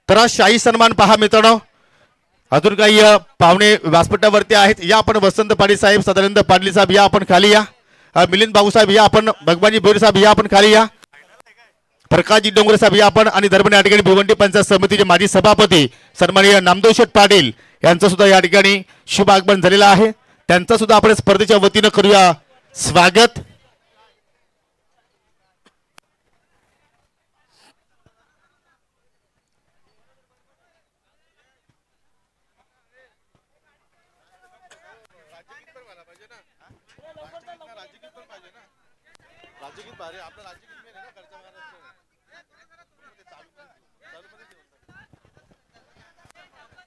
तर हा शाही सन्मान पहा मित्रांनो, अजून काही पाहुणे व्यासपीठावरती आहेत. या आपण वसंत पाटील साहेब, सदानंद पाटील साहेब या आपण खाली या. मिलिंद भाऊ साहेब या आपण, भगवानजी बोरे साहेब या आपण खाली या. प्रकाशजी डोंगरे साहेब या आपण. आणि दरम्यान या ठिकाणी भिवंडी पंचायत समितीचे माजी सभापती सन्माननीय नामदेव शेठ पाटील यांचं सुद्धा या ठिकाणी शुभ आगमन झालेलं आहे. त्यांचं सुद्धा आपण स्पर्धेच्या वतीनं करूया स्वागत.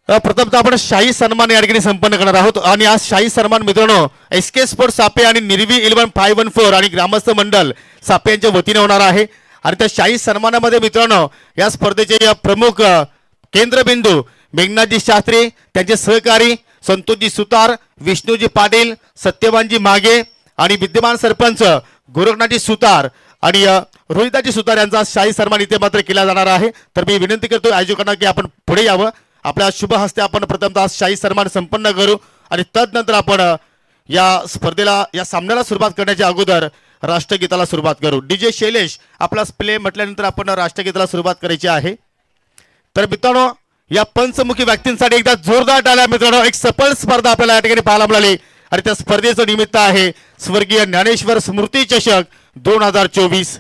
प्रथमतः आपण शाही सन्मान या ठिकाणी संपन्न करणार आहोत. आणि आज शाही सन्मान मित्रांनो SK स्पोर्ट्स सापे आणि निर्वी 11514 आणि ग्रामस्थ मंडळ सापे यांच्या वतीने होणार आहे. आणि त्या शाही सन्मानामध्ये मित्रांनो या स्पर्धेचे प्रमुख केंद्रबिंदू मेघनाथजी शास्त्री, त्यांचे सहकारी संतोषजी सुतार, विष्णूजी पाटील, सत्यवानजी मागे आणि विद्यमान सरपंच गोरखनाथजी सुतार आणि रोहिताजी सुतार यांचा शाही सन्मान इथे मात्र केला जाणार आहे. तर मी विनंती करतो आयोजकांना की आपण पुढे यावं. आपल्या शुभ हस्ते आपण प्रथमतः शाही सन्मान संपन्न करू आणि तदनंतर आपण या स्पर्धेला, या सामन्याला सुरुवात करण्याच्या अगोदर राष्ट्रगीताला सुरुवात करू. DJ शैलेश आपला प्ले म्हटल्यानंतर आपण राष्ट्रगीताला सुरुवात करायची आहे. तर मित्रांनो या पंचमुखी व्यक्तींसाठी एकदा जोरदार टाळ्या मित्रांनो. एक सफल स्पर्धा आपल्याला या ठिकाणी पाहायला मिळाली आणि त्या स्पर्धेचं निमित्त आहे स्वर्गीय ज्ञानेश्वर स्मृती चषक 2024.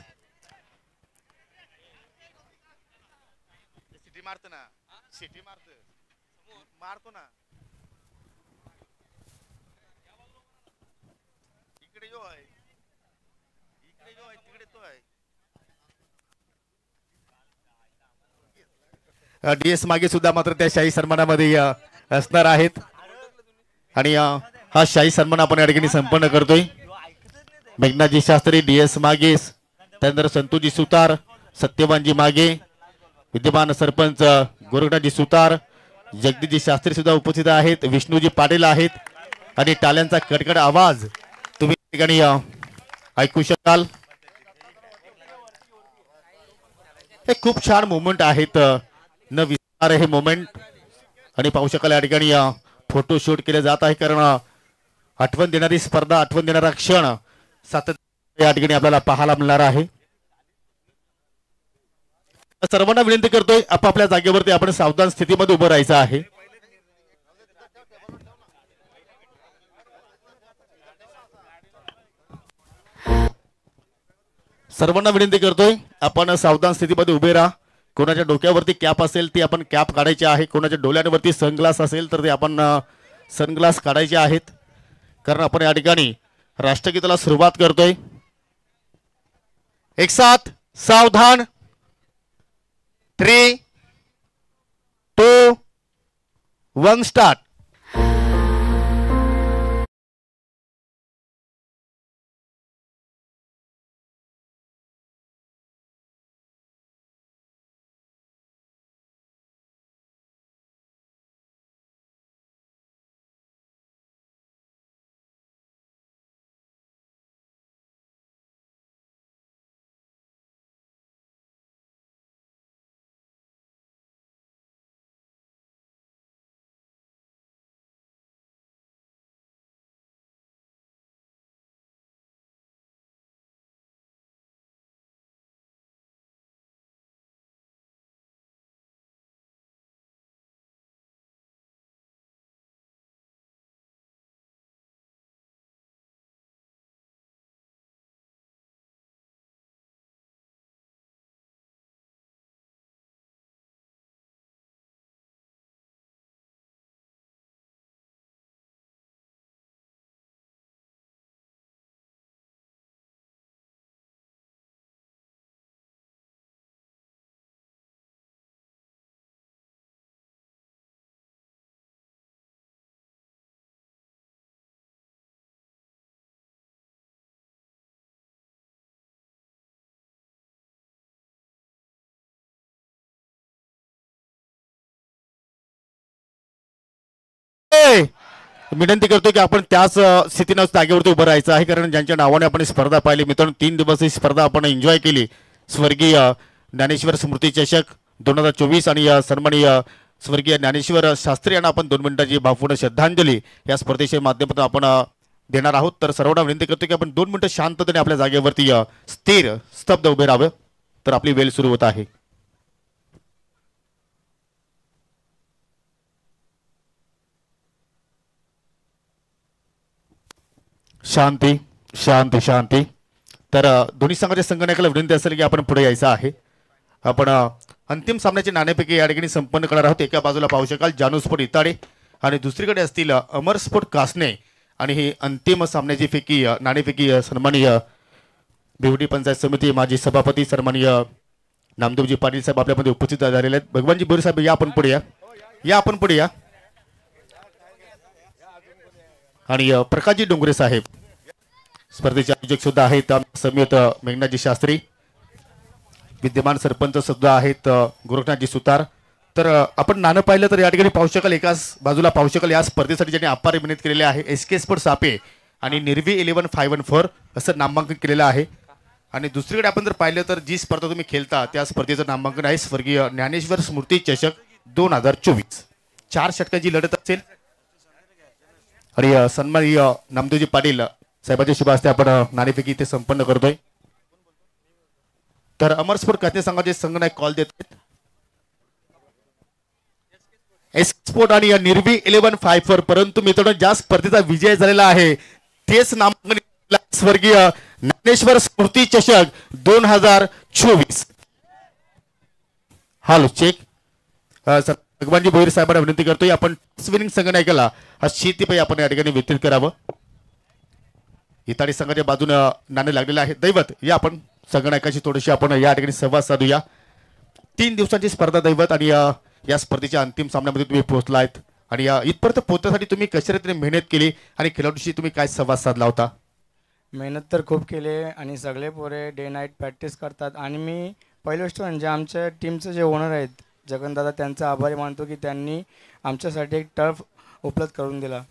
DS मागे सुद्धा मात्र त्या शाही सन्मानामध्ये असणार आहेत. आणि हा शाही सन्मान आपण या ठिकाणी संपन्न करतोय. मेघनाथजी शास्त्री, DS मागे, त्यानंतर संतोषजी सुतार, सत्यवानजी मागे, विद्यमान सरपंच गोरखनाथजी सुतार, जगदीशजी शास्त्री सुद्धा उपस्थित आहेत, विष्णूजी पाटील आहेत. आणि टाळ्यांचा कडकड आवाज तुम्ही या ठिकाणी ऐकू शकाल. हे खूप छान मोमेंट आहेत, न विसरणार हे मोमेंट. आणि पाहू शकाल या ठिकाणी फोटो शूट केले जात आहे, कारण आठवण देणारी स्पर्धा, आठवण देणारा क्षण सातत्याने या ठिकाणी आपल्याला पाहायला मिळणार आहे. सर्वांना विनंती करतोय आपापल्या जागेवरती आपण सावधान स्थितीमध्ये उभं राहायचं आहे. सर्वांना विनंती करतोय आपण सावधान स्थितीमध्ये उभे राहा. कोणाच्या डोक्यावरती कॅप असेल ती आपण कॅप काढायची आहे. कोणाच्या डोळ्यांवरती सनग्लास असेल तर ते आपण सनग्लास काढायचे आहेत, कारण आपण या ठिकाणी राष्ट्रगीताला सुरुवात करतोय. एक साथ सावधान. 3, 2, 1 स्टार्ट. विनंती करतो की आपण त्याच स्थितीने जागेवरती उभं राहायचं आहे, कारण ज्यांच्या नावाने आपण स्पर्धा पाहिली मित्रांनो, 3 दिवस ही स्पर्धा आपण एन्जॉय केली. स्वर्गीय ज्ञानेश्वर स्मृती चषक 2024 आणि सन्माननीय स्वर्गीय ज्ञानेश्वर शास्त्री यांना आपण 2 मिनिटाची भावपूर्ण श्रद्धांजली या स्पर्धेच्या माध्यमातून आपण देणार आहोत। तर सर्वांना विनंती करतो की आपण 2 मिनिटं शांततेने आपल्या जागेवरती स्थिर स्तब्ध उभे राहावे। तर आपली वेळ सुरू होत आहे। शांती शांती शांती। तर दोन्ही संघाच्या संघनायकाला विनंती असेल की आपण पुढे यायचं आहे। आपण अंतिम सामन्याचे नाणेफेकी या ठिकाणी संपन्न करणार आहोत। एका बाजूला पाहू शकाल जानू स्पोर्ट इताडे आणि दुसरीकडे असतील अमर स्पोर्ट कासने आणि ही अंतिम सामन्याची फेकी नाणेफेकी सन्माननीय भिवडी पंचायत समिती माजी सभापती सन्माननीय नामदेवजी पाटील साहेब आपल्यामध्ये उपस्थित झालेले आहेत। भगवानजी बोरे साहेब या आपण पुढे या आपण पुढे या आणि प्रकाशजी डोंगरे साहेब स्पर्धेचे आयोजक सुद्धा आहेत। समेत मेघनाथजी शास्त्री विद्यमान सरपंच सुद्धा आहेत गोरखनाथजी सुतार। तर आपण नाणं पाहिलं तर या ठिकाणी पाहू शकाल एकाच बाजूला पाहू शकाल या स्पर्धेसाठी ज्यांनी अपार मेहनत केलेली आहे SK स्पोर्ट सापे आणि निर्वी 11-514 असं नामांकन केलेलं आहे। आणि दुसरीकडे आपण जर पाहिलं तर जी स्पर्धा तुम्ही खेळता त्या स्पर्धेचं नामांकन आहे स्वर्गीय ज्ञानेश्वर स्मृती चषक 2024। 4 षटकांची लढत असेल आणि सन्माननीय नामदेवजी पाटील साहेबांच्या शुभ हस्ते आपण नाणेफेकी इथे संपन्न करतोय। तर अमर स्पोर्ट कासने संघाचे संघनायक कॉल देत आहेत SK स्पोर्ट आणि निर्वी 11-514। परंतु मित्रांनो ज्या स्पर्धेचा विजय झालेला आहे तेच नामांकन स्वर्गीय ज्ञानेश्वर स्मृती चषक 2024। हॅलो चेक भगवानजी भोईर साहेबांना विनंती करतोय आपण स्विनिंग संघनायकाला हा शेतीपायी आपण या ठिकाणी वितरित करावं। इताडी संघाच्या बाजूने नाणे लागलेले आहे। दैवत या आपण संघनायकाशी थोडीशी आपण या ठिकाणी संवाद साधूया। 3 दिवसांची स्पर्धा दैवत आणि या स्पर्धेच्या अंतिम सामन्यामध्ये तुम्ही पोहोचलायत आणि इथपर्यंत पोहोचण्यासाठी तुम्ही कशा रीतीने मेहनत केली आणि खेळाडूशी तुम्ही काय संवाद साधला होता? मेहनत तर खूप केली आणि सगळे पोरे डे नाईट प्रॅक्टिस करतात आणि मी पहिली गोष्ट म्हणजे आमच्या टीमचे जे ओनर आहेत जगनदादा त्यांचा आभारी मानतो की त्यांनी आमच्यासाठी एक टर्फ उपलब्ध करून दिला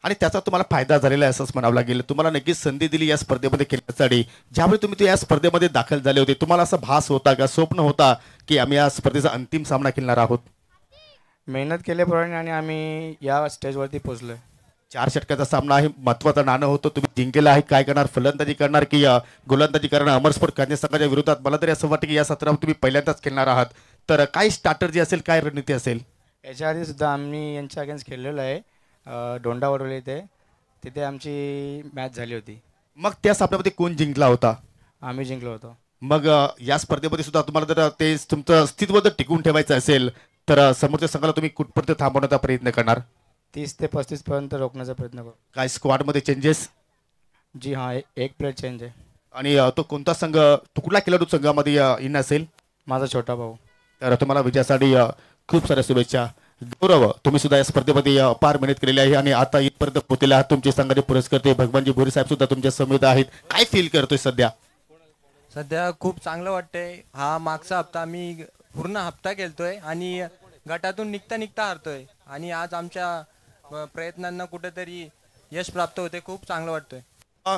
आणि त्याचा तुम्हाला फायदा झालेला आहे असंच म्हणावं लागेल। तुम्हाला नक्कीच संधी दिली या स्पर्धेमध्ये खेळण्यासाठी। ज्यावेळी तुम्ही या स्पर्धेमध्ये दाखल झाले होते तुम्हाला असा भास होता का स्वप्न होता की आम्ही या स्पर्धेचा अंतिम सामना खेळणार आहोत? मेहनत केल्याप्रमाणे आणि आम्ही या स्टेजवरती पोहोचलोय। 4 षटकाचा सामना आहे महत्त्वाचं नाणं होतं तुम्ही जिंकलेलं आहे। काय करणार फलंदाजी करणार की गोलंदाजी करणार? अमर स्पोर्ट कासने संघाच्या विरोधात मला तरी असं वाटतं की या सत्रावर तुम्ही पहिल्यांदाच खेळणार आहात। तर काय स्ट्रॅटर्जी असेल काय रणनीती असेल? याच्या आधी सुद्धा आम्ही यांच्या अगेन्स्ट खेळलेलो आहे डोंडावरले तिथे आमची मॅच झाली होती। मग त्या सामन्यामध्ये कोण जिंकला होता? आम्ही जिंकलो होतो। मग या स्पर्धेमध्ये सुद्धा तुम्हाला जर ते तुमचं अस्तित्व जर टिकवून ठेवायचं असेल तर समोरच्या संघाला तुम्ही कुठपर्यंत थांबवण्याचा प्रयत्न करणार? 30 ते 35 पर्यंत रोखण्याचा प्रयत्न करू। काय स्क्वॉडमध्ये चेंजेस? जी हां एक प्लेयर चेंज आहे। आणि तो कोणता संघ तो कुठला खेळाडू संघामध्ये इन असेल? माझा छोटा भाऊ। तर तुम्हाला विजयासाठी खूप साऱ्या शुभेच्छा। गौरव तुम्ही सुद्धा या स्पर्धेमध्ये अपार मेहनत केलेली आहे आणि आता इथपर्यंत पोहोचलेले आहात। तुमचे संघाचे पुरस्कर्ते भगवानजी भोरे साहेब सुद्धा तुमच्या समेत आहेत। काय फील करतोय सध्या? सध्या खूप चांगलं वाटतंय। हा मागचा हप्ता आम्ही पूर्ण हप्ता खेळतोय आणि गटातून निघता हरतोय आणि आज आमच्या प्रयत्नांना कुठेतरी यश प्राप्त होते। खूप चांगलं वाटतंय।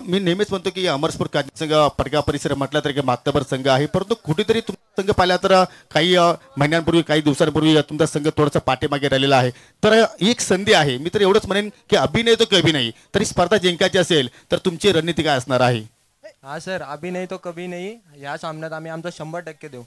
मी नेहमीच म्हणतो की अमर स्पोर्ट कासने संघ पडगा परिसर म्हटला तर मातबर संघ आहे परंतु कुठेतरी तुमचा संघ पाहिला तर काही महिन्यांपूर्वी काही दिवसांपूर्वी तुमचा संघ थोडासा पाठीमागे राहिलेला आहे। तर एक संधी आहे मी तर एवढंच म्हणेन की अभिनय तो कभी नाही। तरी स्पर्धा जिंकायची असेल तर तुमची रणनीती काय असणार आहे? हा सर अभिनय तो कभी नाही। या सामन्यात आम्ही आमचा 100% देऊ।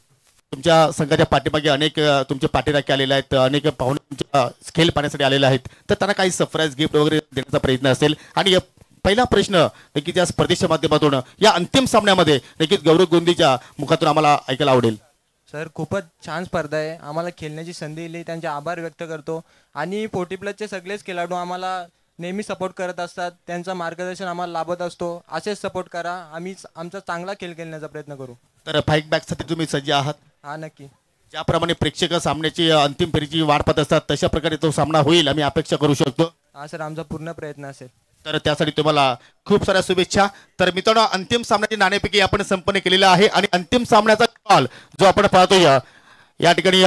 तुमच्या संघाच्या पाठीमागे अनेक तुमचे पाठीराखे आलेले आहेत अनेक पाहुणे तुमच्या खेळ पाहण्यासाठी आलेले आहेत तर त्यांना काही सरप्राईज गिफ्ट वगैरे देण्याचा प्रयत्न असेल। आणि पहिला प्रश्न नक्कीच या स्पर्धेच्या माध्यमातून या अंतिम सामन्यामध्ये नक्कीच गौरव गोंदीच्या मुखातून आम्हाला ऐकायला आवडेल। सर खूपच छान स्पर्धा आहे। आम्हाला खेळण्याची संधी दिली त्यांचे आभार व्यक्त करतो आणि 40+ सगळेच खेळाडू आम्हाला नेहमी सपोर्ट करत असतात। त्यांचं मार्गदर्शन आम्हाला लाभत असतो। असेच सपोर्ट करा। आम्ही आमचा चांगला खेळ खेळण्याचा प्रयत्न करू। तर फाईट बॅकसाठी तुम्ही सज्ज आहात? हा नक्की। ज्याप्रमाणे प्रेक्षक सामन्याची अंतिम फेरीची वाट पाहत असतात तशा प्रकारे तो सामना होईल आम्ही अपेक्षा करू शकतो। हा सर आमचा पूर्ण प्रयत्न असेल। तर त्यासाठी तुम्हाला खूप साऱ्या शुभेच्छा। तर मित्रांनो अंतिम सामन्याची नाणेफेकी आपण संपन्न केलेला आहे आणि अंतिम सामन्याचा कॉल जो आपण पाहतोय या ठिकाणी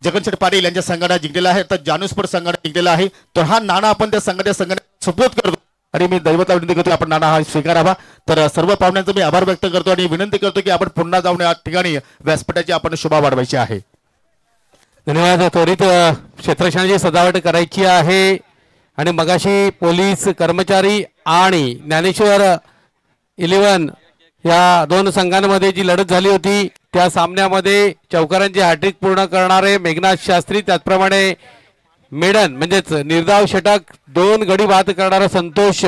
जगनशेठ पाटील यांच्या संघाने जिंकलेला आहे तर जानू स्पोर्ट संघाने जिंकलेला आहे। तर हा नाणा आपण त्या संघाने सपोर्ट करतो आणि मी दैवता विनंती करतो आपण नाणा हा स्वीकारावा. तर सर्व पाहुण्यांचा मी आभार व्यक्त करतो आणि विनंती करतो की आपण पुन्हा जाऊन या ठिकाणी व्यासपीठाची आपण शोभा वाढवायची आहे. धन्यवाद. त्वरित क्षेत्ररक्षणाची सजावट करायची आहे आणि मगाशी पोलीस कर्मचारी आणि ज्ञानेश्वर 11 या दोन संघांमध्ये जी लढत झाली होती त्या सामन्यामध्ये चौकारांची हॅट्रिक पूर्ण करणारे मेघनाथ शास्त्री, त्याचप्रमाणे मेडन म्हणजेच निर्धाव षटक 2 गडी बाद करणारा संतोष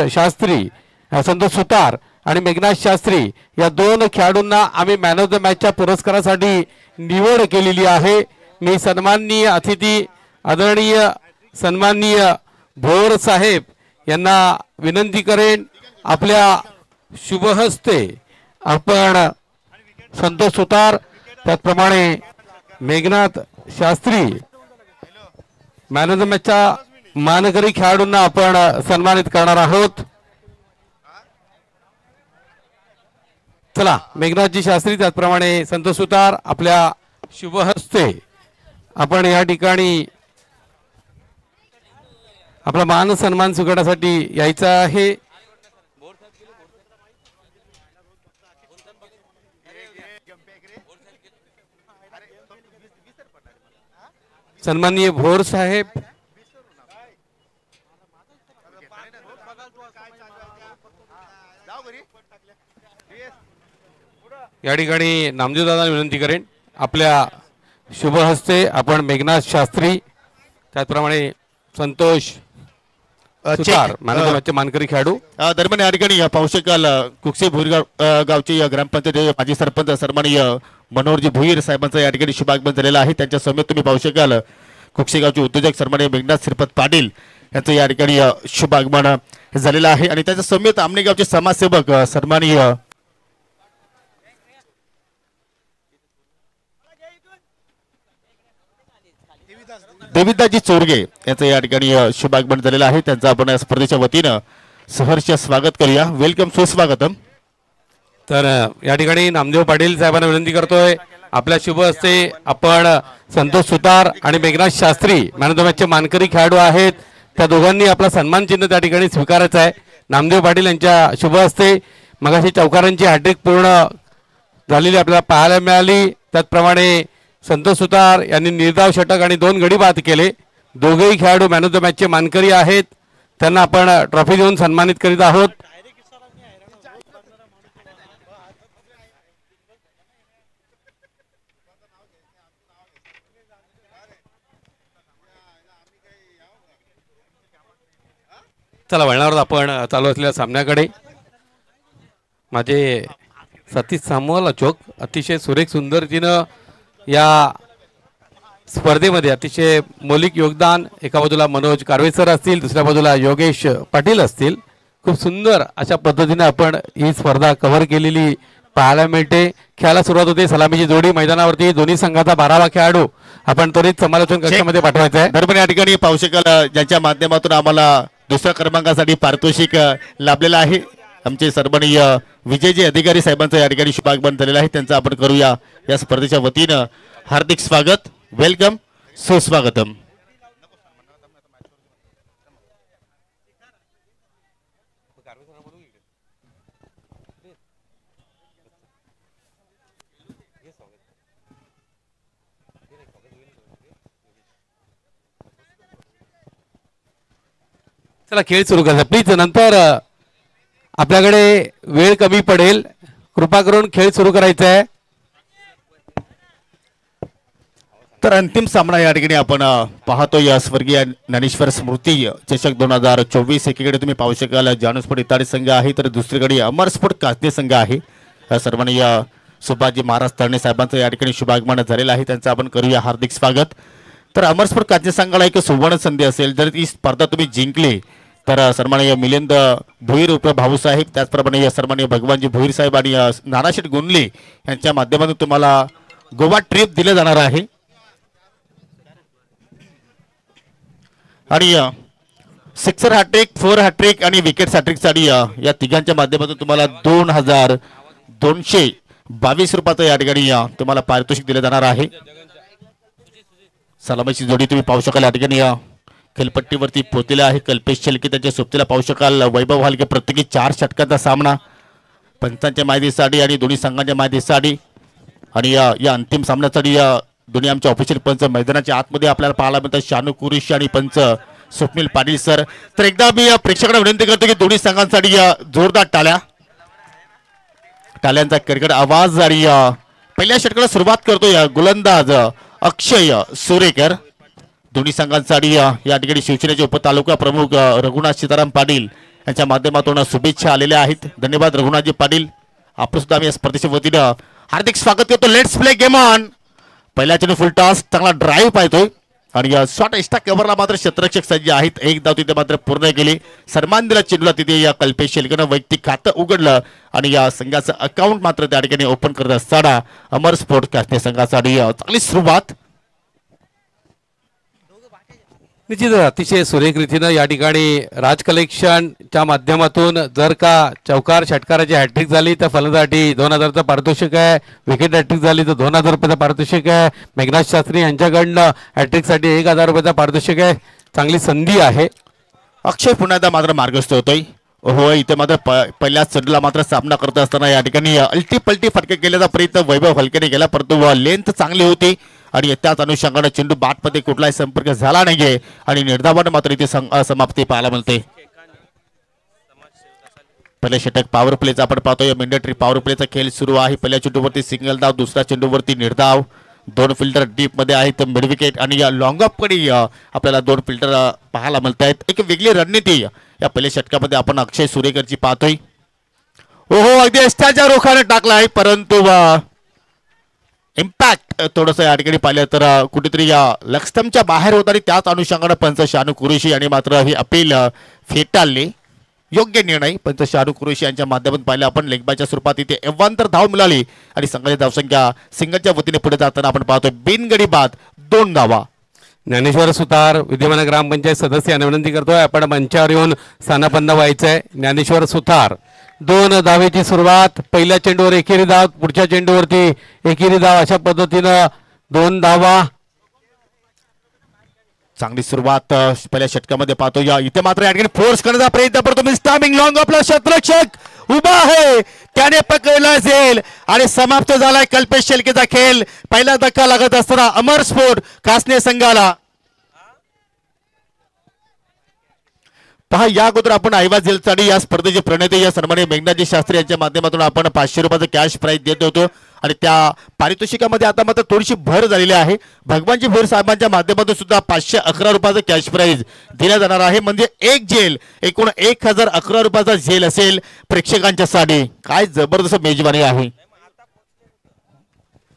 सुतार आणि मेघनाथ शास्त्री या 2 खेळाडूंना आम्ही मॅन ऑफ द मॅचच्या पुरस्कारासाठी निवड केलेली आहे. मी सन्माननीय अतिथी आदरणीय सन्माननीय भोर साहेब यांना विनंती करेन आपल्या शुभहस्ते आपण संतोष सुतार त्याचप्रमाणे Meghnath Shastri man of the मॅचच्या मानकरी खेळाडूंना आपण सन्मानित करणार आहोत. चला, मेघनाथजी शास्त्री त्याचप्रमाणे संतोष सुतार आपल्या शुभहस्ते आपण या ठिकाणी आपला मान सन्मान स्वीकारण्यासाठी यायचा आहे. सन्माननीय भोर साहेब या ठिकाणी नामदेव दादा विनंती करेन आपल्या शुभ हस्ते आपण मेघनाथ शास्त्री त्याचप्रमाणे संतोष सुतार मानकरी खेळाडू दरम्यान या ठिकाणी पाहू शकाल कुक्षी भुईरगाव गावचे ग्रामपंचायत माजी सरपंच सन्माननीय मनोहरजी भुईर साहेबांचा या ठिकाणी शुभागमन झालेला आहे. त्यांच्या समेत तुम्ही पाहू शकाल कुक्षी गावचे उद्योजक सन्माननीय मेघनाथ श्रीपत पाटील यांचं या ठिकाणी शुभागमन झालेलं आहे आणि त्याच्या समेत आमने गावचे समाजसेवक सन्माननीय देविदाजी चोरगे यांचं या ठिकाणी शुभागमन झालेलं आहे. त्यांचं आपण या स्पर्धेच्या वतीनं सहर्ष स्वागत करूया. वेलकम, सुस्वागतम. तर या ठिकाणी नामदेव पाटील साहेबांना विनंती करतोय आपल्या शुभ हस्ते आपण संतोष सुतार आणि Meghnath Shastri man of the मॅचचे मानकरी खेळाडू आहेत त्या दोघांनी आपला सन्मान चिन्ह त्या ठिकाणी स्वीकारायचं आहे. नामदेव पाटील यांच्या शुभ हस्ते मगाशी चौकारांची हॅट्रिक पूर्ण झालेली आपल्याला पाहायला मिळाली. त्याचप्रमाणे संतोष सुतार यांनी निर्धाव षटक आणि 2 गडी बाद केले. दोघेही खेळाडू मॅन ऑफ द मॅचचे मानकरी आहेत. त्यांना आपण ट्रॉफी देऊन सन्मानित करीत आहोत. चला, वळणावर आपण चालू असलेल्या सामन्याकडे. माझे सतीश सामुअल अचोक अतिशय सुरेख सुंदरतीनं या स्पर्धेमध्ये अतिशय मौलिक योगदान. एका बाजूला मनोज कारवेसर असतील, दुसऱ्या बाजूला योगेश पाटील असतील. खूप सुंदर अशा पद्धतीने आपण ही स्पर्धा कव्हर केलेली पाहायला मिळते. खेळायला सुरुवात होते. सलामीची जोडी मैदानावरती दोन्ही संघाचा 12वा खेळाडू आपण त्वरित समालोचन कक्षामध्ये पाठवायचा आहे. दरम्यान या ठिकाणी पाहू शकाल ज्यांच्या माध्यमातून आम्हाला दुसऱ्या क्रमांकासाठी पारितोषिक लाभलेलं आहे आमचे सन्माननीय विजयजी अधिकारी साहेबांचं या ठिकाणी शुभागमन झालेलं आहे. त्यांचं आपण करूया या स्पर्धेच्या वतीनं हार्दिक स्वागत. वेलकम, सुस्वागतम. चला, खेळ सुरू करा प्लीज. नंतर आपल्याकडे वेळ कमी पडेल, कृपा करून खेळ सुरू करायचा आहे. तर अंतिम सामना या ठिकाणी आपण पाहतो या स्वर्गीय ज्ञानेश्वर स्मृती चषक 2024. एकीकडे तुम्ही पाहू शकाल जानूस्फोट इताडी संघ आहे तर दुसरीकडे अमरस्फोट कासने संघ आहे. सन्माननीय सुभाषजी महाराज तळणे साहेबांचं या ठिकाणी शुभागमन झालेलं आहे. त्यांचं आपण करूया हार्दिक स्वागत. तर अमरस्फोट कासने संघाला एक सुवर्ण संधी असेल जर ही स्पर्धा तुम्ही जिंकली तर सन्माननीय मिलिंद भोईर उप भाऊसाहेब त्याचप्रमाणे सन्माननीय भगवानजी भोईर साहेब आणि नानाशेठ गुंडले यांच्या माध्यमातून तुम्हाला गोवा ट्रिप दिलं जाणार आहे. आणि सिक्सर हॅट्रिक, 4 हॅट्रिक आणि विकेट हॅट्रिकसाठी या तिघांच्या माध्यमातून तुम्हाला 2222 रुपयाचं या ठिकाणी तुम्हाला पारितोषिक दिलं जाणार आहे. सलामीची जोडी तुम्ही पाहू शकाल या ठिकाणी खेळपट्टीवरती पोहोचलेला आहे. कल्पेश शेळके त्यांच्या सोबतीला पाहू शकाल. वैभव हलके प्रत्येकी 4 षटकांचा सामना पंचांच्या माहितीसाठी आणि दोन्ही संघांच्या माहितीसाठी आणि या अंतिम सामन्यासाठी दोन्ही आमच्या ऑफिशियल पंच मैदानाच्या आतमध्ये आपल्याला पाहायला मिळतात. शानू कुरेशी आणि पंच स्वप्नील पाटील सर. तर एकदा मी प्रेक्षकांना विनंती करतो की दोन्ही संघांसाठी जोरदार टाळ्यांचा कडकड आवाज. आणि पहिल्या षटकाला सुरुवात करतो या गोलंदाज अक्षय सुरेकर. दोन्ही संघांसाठी या ठिकाणी शिवसेनेचे उपतालुका प्रमुख रघुनाथ सीताराम पाटील यांच्या माध्यमातून शुभेच्छा आलेल्या आहेत. धन्यवाद रघुनाथजी पाटील. आपण सुद्धा आम्ही या स्पर्धेच्या वतीनं हार्दिक स्वागत करतो. Let's play game on. पहिल्या चेंडू फुल टॉस चांगला ड्राईव्ह पाहतोय आणि शॉट एक्स्ट्रा कव्हरला मात्र क्षेत्ररक्षक सज्ज आहेत. एक धाव तिथे मात्र पूर्ण केली. सन्मान दिला चेंडूला तिथे या कल्पेश शेळकेनं वैयक्तिक खातं उघडलं आणि या संघाचं अकाउंट मात्र त्या ठिकाणी ओपन करत असताना अमर स्पोर्ट्स कास्ने संघासाठी चांगली सुरुवात. निश्चित अतिशय सुरेख रीतीनं या ठिकाणी राज कलेक्शनच्या माध्यमातून जर का चौकार षटकाराची हॅट्रिक झाली तर फलंदाजी 2000चं पारितोषिक आहे. विकेट हॅट्रिक झाली तर 2000 रुपयाचं पारितोषिक आहे. मेघनाथ शास्त्री यांच्याकडनं हॅट्रिकसाठी 1000 रुपयाचं पारितोषिक आहे. चांगली संधी आहे. अक्षय पुन्हा एकदा मात्र मार्गस्थ होतोय. हो इथे मात्र पहिल्या चेंडूला मात्र सामना करत असताना या ठिकाणी अल्टी पलटी फटके केल्याचा प्रयत्न वैभव हलकेने केला परंतु लेंथ चांगली होती आणि त्याच अनुषंगाने चेंडू बॅटमध्ये कुठलाही संपर्क झाला नाहीये आणि निर्धावाने मात्र इथे समाप्ती पाहायला मिळते. पहिल्या षटक पॉवर प्लेचा आपण पाहतोय. मॅन्डेटरी पॉवर प्लेचा खेळ सुरू आहे. पहिल्या चेंडूवरती सिंगल धाव, दुसऱ्या चेंडूवरती निर्धाव. 2 फिल्डर डीप मध्ये आहेत. मिड विकेट आणि या लॉंग ऑफ कडे आपल्याला 2 फिल्डर पाहायला मिळत आहेत. एक वेगळी रणनीती या पहिल्या षटकामध्ये आपण अक्षय सुरेकरची पाहतोय. हो अगदी अस्त्याच्या रोखाने टाकला आहे परंतु इम्पॅक्ट थोडंसं या ठिकाणी पाहिलं तर कुठेतरी या लक्ष्टमच्या बाहेर होत आणि त्याच अनुषंगाने पंच शानू कुरेशी यांनी मात्र ही अपील फेटाळली. योग्य निर्णय पंच शानू कुरेशी यांच्या माध्यमातून पाहिलं आपण. लेगबायच्या स्वरूपात इथे एव्हांतर धाव मिळाली आणि संघाची धावसंख्या सिंगलच्या वतीने पुढे जाताना आपण पाहतोय बिनगडी बाद 2 धावा. ज्ञानेश्वर सुतार विद्यमान ग्रामपंचायत सदस्य यांना विनंती करतोय आपण मंचावर येऊन स्थानापन्न व्हायचंय. ज्ञानेश्वर सुतार 2 धावेची सुरुवात. पहिल्या चेंडूवर एकेरी धाव, पुढच्या चेंडूवरती एकेरी धाव, अशा पद्धतीनं 2 धावा. चांगली सुरुवात पहिल्या षटकामध्ये पाहतो. या इथे मात्र या ठिकाणी फोर्स करण्याचा प्रयत्न करतो मिस्टामिंग लॉंग आपला क्षेत्ररक्षक उभा आहे त्याने पकडला असेल आणि समाप्त झालाय कल्पेश शेळकेचा खेळ. पहिला धक्का लागत असताना अमर स्पोर्ट कासने संघाला. पहा या अगोदर आपण आयवा जेलसाठी या स्पर्धेचे प्रणेते या सन्माननीय मेघनाथजी शास्त्री यांच्या माध्यमातून आपण 500 रुपयाचं कॅश प्राईज देत होतो आणि त्या पारितोषिकामध्ये आता मात्र थोडीशी भर झालेली आहे. भगवानजी भोर साहेबांच्या माध्यमातून सुद्धा 511 रुपयाचं कॅश प्राईज दिला जाणार आहे. म्हणजे एक जेल एकूण 1011 रुपयाचा जेल असेल प्रेक्षकांच्यासाठी. काय जबरदस्त मेजवानी आहे.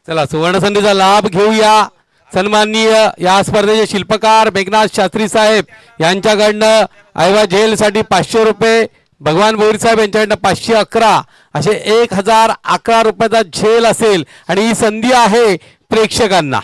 चला सुवर्ण संधीचा लाभ घेऊया. सन्माननीय या स्पर्धेचे शिल्पकार मेघनाथ शास्त्री साहेब यांच्याकडनं आयवा जेलसाठी 500 रुपये, भगवान भोईर साहेब यांच्याकडनं 511 असे 1011 रुपयाचा झेल असेल आणि ही संधी आहे प्रेक्षकांना.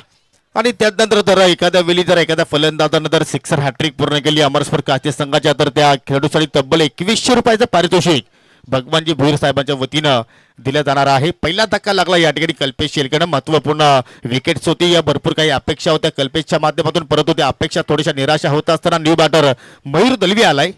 आणि त्यानंतर तर एखाद्या वेळी जर एखाद्या फलंदाजानं जर सिक्सर हॅट्रिक पूर्ण केली अमरस्फोर्ट कास्ने संघाच्या तर त्या खेळाडूसाठी तब्बल 2100 रुपयाचं पारितोषिक भगवानजी भोईर साहेबांच्या वतीनं दिला जाणार आहे. पहिला धक्का लागला या ठिकाणी कल्पेश शेळकेनं. महत्वपूर्ण विकेट्स होती. या भरपूर काही अपेक्षा होत्या कल्पेशच्या माध्यमातून परंतु त्या अपेक्षा थोड्याशा निराशा होत असताना न्यू बॅटर मयूर दलवी आलाय.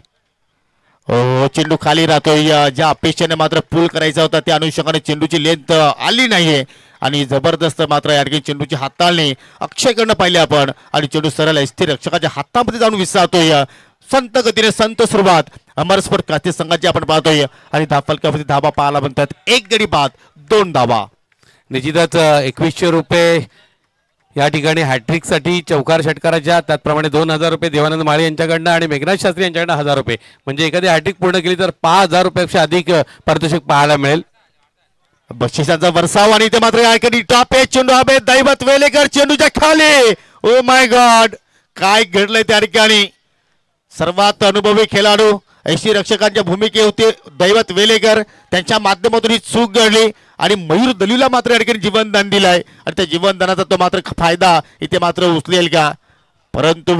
चेंडू खाली राहतोय. ज्या अपेक्षेने मात्र पूल करायचा होता त्या अनुषंगाने चेंडूची लेंथ आली नाहीये आणि जबरदस्त मात्र या ठिकाणी चेंडूची हाताळणी अक्षयकडनं पाहिले आपण आणि चेंडू सरळ स्थिर रक्षकाच्या हातामध्ये जाऊन विसरतोय. संत गतीने संत सुरुवात अमरस्फोर्ट कास्ने संघाची आपण पाहतोय आणि धाफलकामध्ये धाबा पाहायला म्हणतात. 1 गडी बाद 2 धावा. निश्चितच 2100 रुपये या ठिकाणी हॅट्रिकसाठी चौकार षटकाराच्या, त्याचप्रमाणे 2000 रुपये देवानंद माळे यांच्याकडनं आणि मेघनाथ शास्त्री यांच्याकडनं 1000 रुपये. म्हणजे एखादी हॅट्रिक पूर्ण केली तर 5000 रुपयापेक्षा अधिक पारितोषिक पाहायला मिळेल. बक्षिसांचा वर्षाव आणि इथे मात्र या ठिकाणी टॉप एज चेंडू हवे. दैवत वेलेकर चेंडूच्या खाली. ओ माय गॉड काय घडलंय त्या ठिकाणी. सर्वात अनुभवी खेळाडू ऐशी रक्षकांच्या भूमिके होते दैवत वेलेकर, त्यांच्या माध्यमातून ही चूक घडली आणि मयूर दलीला मात्र या ठिकाणी जीवनदान दिलाय आणि त्या जीवनदानाचा तो मात्र फायदा इथे मात्र उचलेल का. परंतु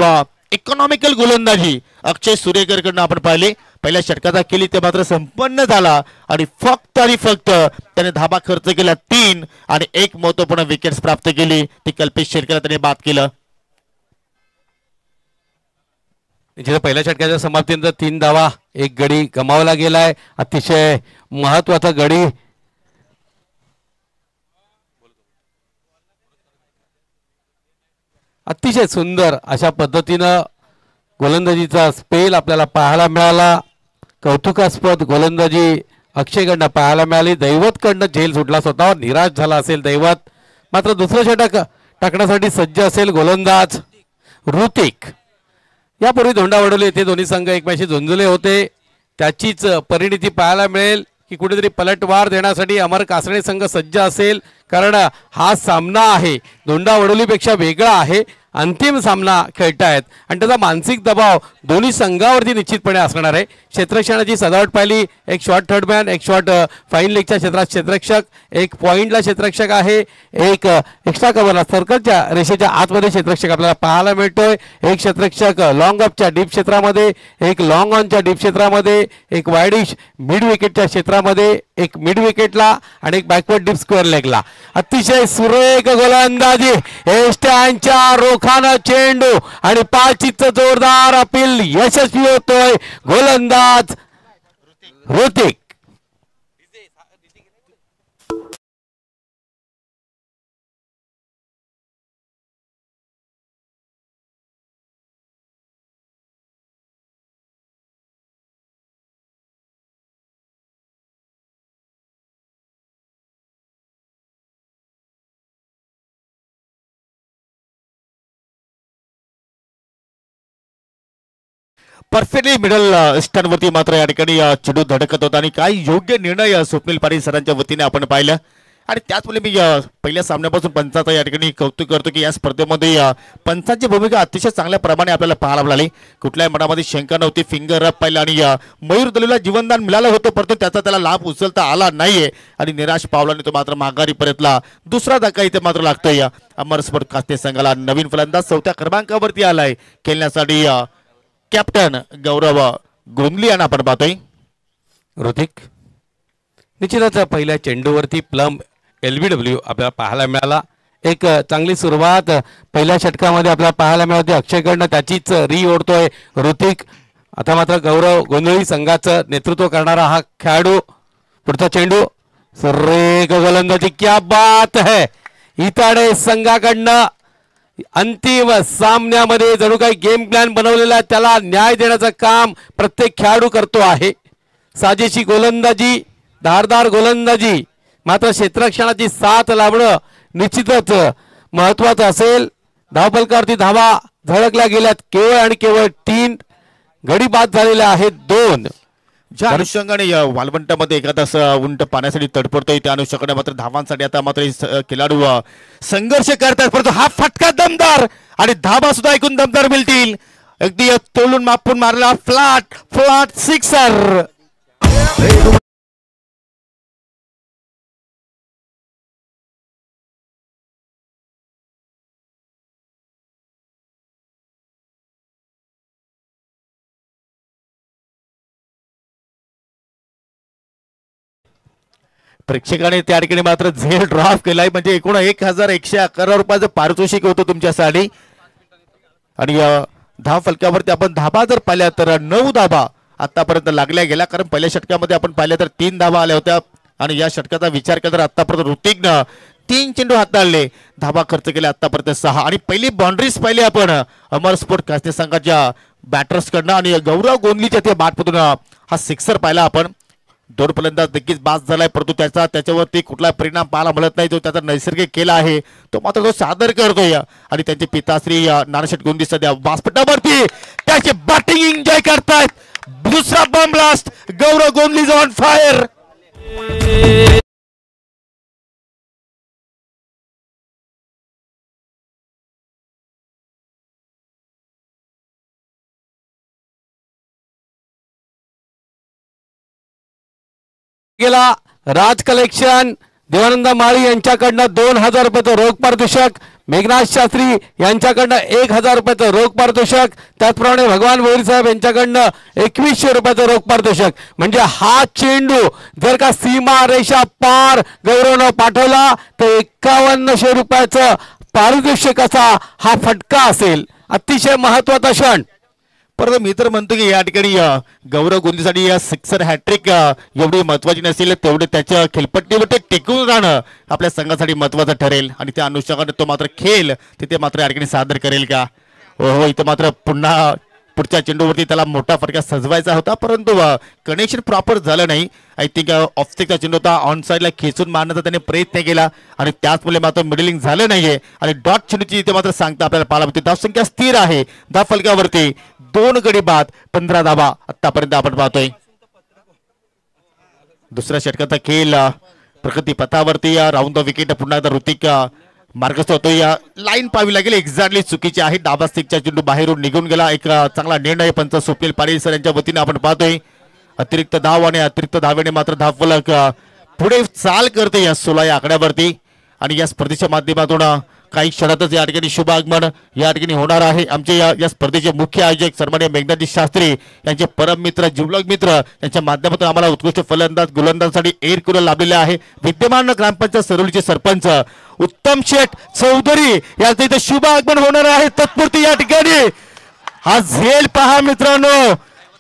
इकॉनॉमिकल गोलंदाजी अक्षय सुरेकरकडनं आपण पाहिले. पहिल्या षटकाचा केली ते मात्र संपन्न झाला आणि फक्त त्याने धाबा खर्च केला 3 आणि 1 महत्वपूर्ण विकेट्स प्राप्त केली. ती कल्पेश शेळकेला त्याने बाद केलं. जिथे पहिल्या षटकाच्या समाप्तीनंतर 3 धावा, 1 गडी गमावला गेलाय. अतिशय महत्वाचा गडी. अतिशय सुंदर अशा पद्धतीनं गोलंदाजीचा स्पेल आपल्याला पाहायला मिळाला. कौतुकास्पद गोलंदाजी अक्षयकडनं पाहायला मिळाली. दैवतकडनं झेल सुटला, स्वतःवर निराश झाला असेल दैवत. मात्र दुसरं षटक टाकण्यासाठी सज्ज असेल गोलंदाज ऋतिक. यापूर्वी धोंडावडोली येथे दोन्ही संघ एकमेकांशी झुंजले होते. त्याचीच परिणिती पाहायला मिळेल की कुठेतरी पलटवार देण्यासाठी अमर कासणे संघ सज्ज असेल. कारण हा सामना आहे धोंडावडोलीपेक्षा वेगळा आहे. अंतिम सामना खेळतायत आणि त्याचा मानसिक दबाव दोन्ही संघावरती निश्चितपणे असणार आहे. क्षेत्ररक्षणाची सजावट पाहिली. एक शॉर्ट थर्डमॅन, एक शॉर्ट फाईन लेगच्या क्षेत्रात क्षेत्ररक्षक, एक पॉइंटला क्षेत्ररक्षक आहे, एक एक्स्ट्रा कव्हरला सर्कलच्या रेषेच्या आतमध्ये क्षेत्ररक्षक आपल्याला पाहायला मिळतोय. एक क्षेत्ररक्षक लॉंग अपच्या डीप क्षेत्रामध्ये, एक लॉंग ऑनच्या डीप क्षेत्रामध्ये, एक वायडिश मिड विकेटच्या क्षेत्रामध्ये, एक मिड विकेटला आणि एक बॅकवर्ड डीप स्क्वेअर लेगला. अतिशय सुरेख गोलंदाजी. एस्टॅनच्या रोखानं चेंडू आणि पाचीचं जोरदार अपील यशस्वी होतोय गोलंदाज ऋतिक. परफेक्टली मिडल स्टंडवरती मात्र या ठिकाणी चेंडू धडकत होता आणि काय योग्य निर्णय स्वप्नील पाटील सरांच्या वतीने आपण पाहिलं. आणि त्याचमुळे मी पहिल्या सामन्यापासून पंचाचा या ठिकाणी कौतुक करतो की या स्पर्धेमध्ये पंचांची भूमिका अतिशय चांगल्या प्रमाणे आपल्याला पाहायला मिळाली. कुठल्याही मनामध्ये शंका नव्हती. फिंगर अप पाहिलं आणि मयूर दलूला जीवनदान मिळालं होतं, परंतु त्याचा त्याला लाभ उचलता आला नाहीये आणि निराश पावलाने तो मात्र माघारी परतला. दुसरा धक्का इथे मात्र लागतोय अमर स्पोर्ट कास्ते संघाला. नवीन फलंदाज 4थ्या क्रमांकावरती आलाय खेळण्यासाठी कॅप्टन गौरव गोंदली यांना आपण पाहतोय. ऋतिक निश्चितच पहिल्या चेंडूवरती प्लम LBW आपल्याला पाहायला मिळाला. एक चांगली सुरुवात पहिल्या षटकामध्ये आपल्याला पाहायला मिळाली. अक्षयकडनं त्याचीच री ओढतोय ऋतिक. आता मात्र गौरव गोंधळी संघाचं नेतृत्व करणारा हा खेळाडू. पुढचा चेंडू सुरेख गोलंदाजी. क्या बात है. इताडे संघाकडनं अंतिम सामन्यामध्ये जणू काही गेम प्लॅन बनवलेला त्याला न्याय देण्याचं काम प्रत्येक खेळाडू करतो आहे. साजेशी गोलंदाजी, धारदार गोलंदाजी, मात्र क्षेत्ररक्षणाची साथ लावणं निश्चितच महत्वाचं असेल. धावफलकावरती धावा झळकल्या गेल्यात केवळ आणि केवळ 3. गडी बाद झालेल्या आहेत 2. ज्या अनुषंगाने या वालवंटामध्ये एखादा उंट पाण्यासाठी तडपडतोय त्या अनुषंगाने मात्र धावांसाठी आता मात्र खेळाडू संघर्ष करतात. परंतु हा फटका दमदार आणि धावा सुद्धा ऐकून दमदार मिळतील. अगदी तोलून मापून मारला फ्लॅट सिक्सर. प्रेक्षकाने त्या ठिकाणी मात्र झेल ड्रॉप केलाय. म्हणजे एकूण 1111 रुपयाचं पारितोषिक होतं तुमच्यासाठी. आणि धाव फलकावरती आपण धाबा जर पाहिल्या तर 9 धाबा आतापर्यंत लागल्या गेल्या. कारण पहिल्या षटकामध्ये आपण पाहिल्या तर 3 धाबा आल्या होत्या आणि या षटकाचा विचार केला तर आतापर्यंत ऋतिकनं 3 चेंडू हाताळले, धाबा खर्च केले आतापर्यंत 6. आणि पहिली बाउंड्रीज पाहिली आपण अमर स्पोर्ट कास्ते संघाच्या बॅटर्स कडनं आणि गौरव गोंदलीच्या त्या बॅटमधून हा सिक्सर पाहिला आपण. 2 फलंदाज नक्कीच बाद झालाय, परंतु त्याच्यावरती कुठला परिणाम पाहायला मिळत नाही. जो त्याचा नैसर्गिक केला आहे तो मात्र तो सादर करतोय. आणि त्यांचे पिताश्री नारायण गोंदी सध्या व्यासपीठावरती त्याची बॅटिंग एन्जॉय करतायत. दुसरा बॉम्ब ब्लास्ट, गौरव गोंदली ऑन फायर. गेला राज कलेक्शन देवानंद माळी यांच्याकडनं 2000 रुपयाचं रोख पारितोषिक, मेघनाथ शास्त्री यांच्याकडनं 1000 रुपयाचं रोख पारितोषिक, त्याचप्रमाणे भगवान भोईर साहेब यांच्याकडनं 2100 रुपयाचं रोख पारितोषिक. म्हणजे हा चेंडू जर का सीमा रेषा पार गौरवनं पाठवला तर 5100 रुपयाचं पारितोषिक असा हा फटका असेल. अतिशय महत्वाचा क्षण. परंतु मी तर म्हणतो की या ठिकाणी गौरव गुंजेसाठी या सिक्सर हॅट्रिक एवढी महत्वाची नसेल, तेवढे त्याच्या खेळपट्टीवर टिकून राहणं आपल्या संघासाठी महत्वाचं ठरेल आणि त्या अनुषंगाने तो मात्र खेळ तिथे मात्र या ठिकाणी सादर करेल का. हो इथं मात्र पुन्हा पुढच्या चेंडूवरती त्याला मोठा फटका सजवायचा होता, परंतु कनेक्शन प्रॉपर झालं नाही. आय थिंक ऑफस्टिकचा चेंडू होता, ऑन साईडला खेचून मारण्याचा त्याने प्रयत्न केला आणि त्याचमुळे मात्र मिडलिंग झालं नाहीये आणि डॉट चेंडूची इथे मात्र सांगता आपल्याला पाहायला मिळते. धावसंख्या स्थिर आहे धावफलकावरती 2 गडी बाद 15 धावा आतापर्यंत आपण पाहतोय. दुसऱ्या षटकाचा खेळ प्रगती पथावरती राऊंड द विकेट पुन्हा एकदा ऋतिक मार्गस्थ होतो. या लाईन पाहावी लागेल, एक्झॅक्टली चुकीची आहे. डाबा स्टिकचा चेंडू बाहेरून निघून गेला. एक चांगला निर्णय पंच स्वप्नील पाटील सर यांच्या वतीने आपण पाहतोय. अतिरिक्त धाव आणि अतिरिक्त धावेने मात्र धावफलक पुढे चाल करते या 16 या आकड्यावरती आणि या स्पर्धेच्या माध्यमातून काही क्षणातच या ठिकाणी शुभ आगमन या ठिकाणी होणार आहे. आमचे या स्पर्धेचे मुख्य आयोजक सन्माननीय मेघनाथजी शास्त्री यांचे परम मित्र जिवलग मित्र यांच्या माध्यमातून आम्हाला उत्कृष्ट फलंदाज गोलंदाजांसाठी एअर कूलर लाभलेले आहे. विद्यमान ग्रामपंचायत सरोलीचे सरपंच उत्तम शेठ चौधरी यांचं इथे शुभ आगमन होणार आहे. तत्पुरती या ठिकाणी हा झेल पहा मित्रांनो,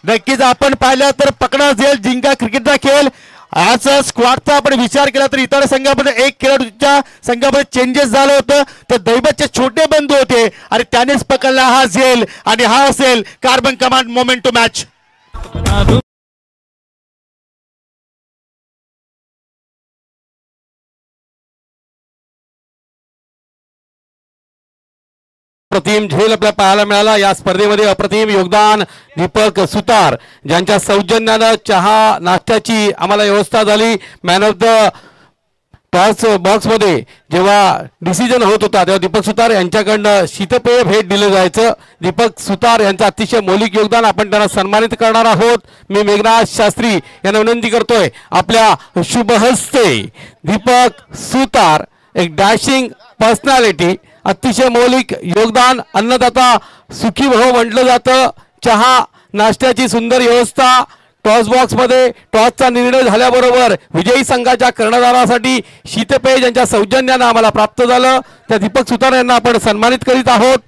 नक्कीच आपण पाहिलं तर पकडा झेल जिंका क्रिकेटचा खेळ. आज स्क्वॉडचा आपण विचार केला तर इतर संघामध्ये एक खेळाडूच्या संघामध्ये चेंजेस झालं होतं. ते दैवतचे छोटे बंधू होते आणि त्यानेच पकडला हा झेल आणि हा असेल कार्बन कमांड मोमेंट टू मॅच. अप्रतिम झेल आपल्याला पाहायला मिळाला. या स्पर्धेमध्ये अप्रतिम योगदान दीपक सुतार ज्यांच्या सौजन्यानं चहा नाश्त्याची आम्हाला व्यवस्था झाली. Man of the toss box मध्ये जेव्हा डिसिजन होत होता तेव्हा दीपक सुतार यांच्याकडनं शीतपेय भेट दिलं जायचं. दीपक सुतार यांचं अतिशय मौलिक योगदान, आपण त्यांना सन्मानित करणार आहोत. मी मेघनाथ शास्त्री यांना विनंती करतोय आपल्या शुभ हस्ते दीपक सुतार, एक डॅशिंग पर्सनॅलिटी, अतिशय मौलिक योगदान, अन्नदाता सुखी भव म्हटलं जातं. चहा नाश्त्याची सुंदर व्यवस्था, टॉस बॉक्स मध्ये टॉसचा निर्णय झाल्याबरोबर विजयी संघाच्या कर्णधारासाठी शीतपेय ज्यांच्या सौजन्यानं आम्हाला प्राप्त झालं त्या दीपक सुतार यांना आपण सन्मानित करीत आहोत.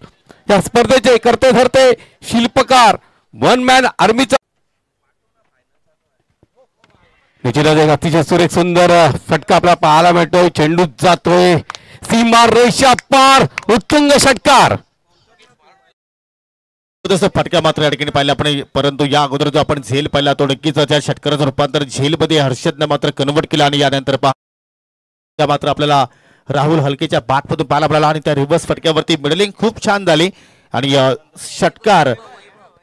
या स्पर्धेचे करते धरते शिल्पकार वन मॅन आर्मीचा निश्चितच एक अतिशय सुरेख सुंदर फटका आपल्याला पाहायला मिळतोय. चेंडू जातोय सीमा रेषा पार, उत्तुंग षटकार. फटका मात्र या ठिकाणी पाहिला आपण, परंतु या अगोदर जो आपण झेल पाहिला तो नक्कीच त्या षटकाराचं रूपांतर झेलमध्ये हर्षदनं मात्र कन्वर्ट केला आणि यानंतर मात्र आपल्याला राहुल हलकेच्या बॅटमधून पाहायला मिळाला आणि त्या रिव्हर्स फटक्यावरती मिडलिंग खूप छान झाली आणि षटकार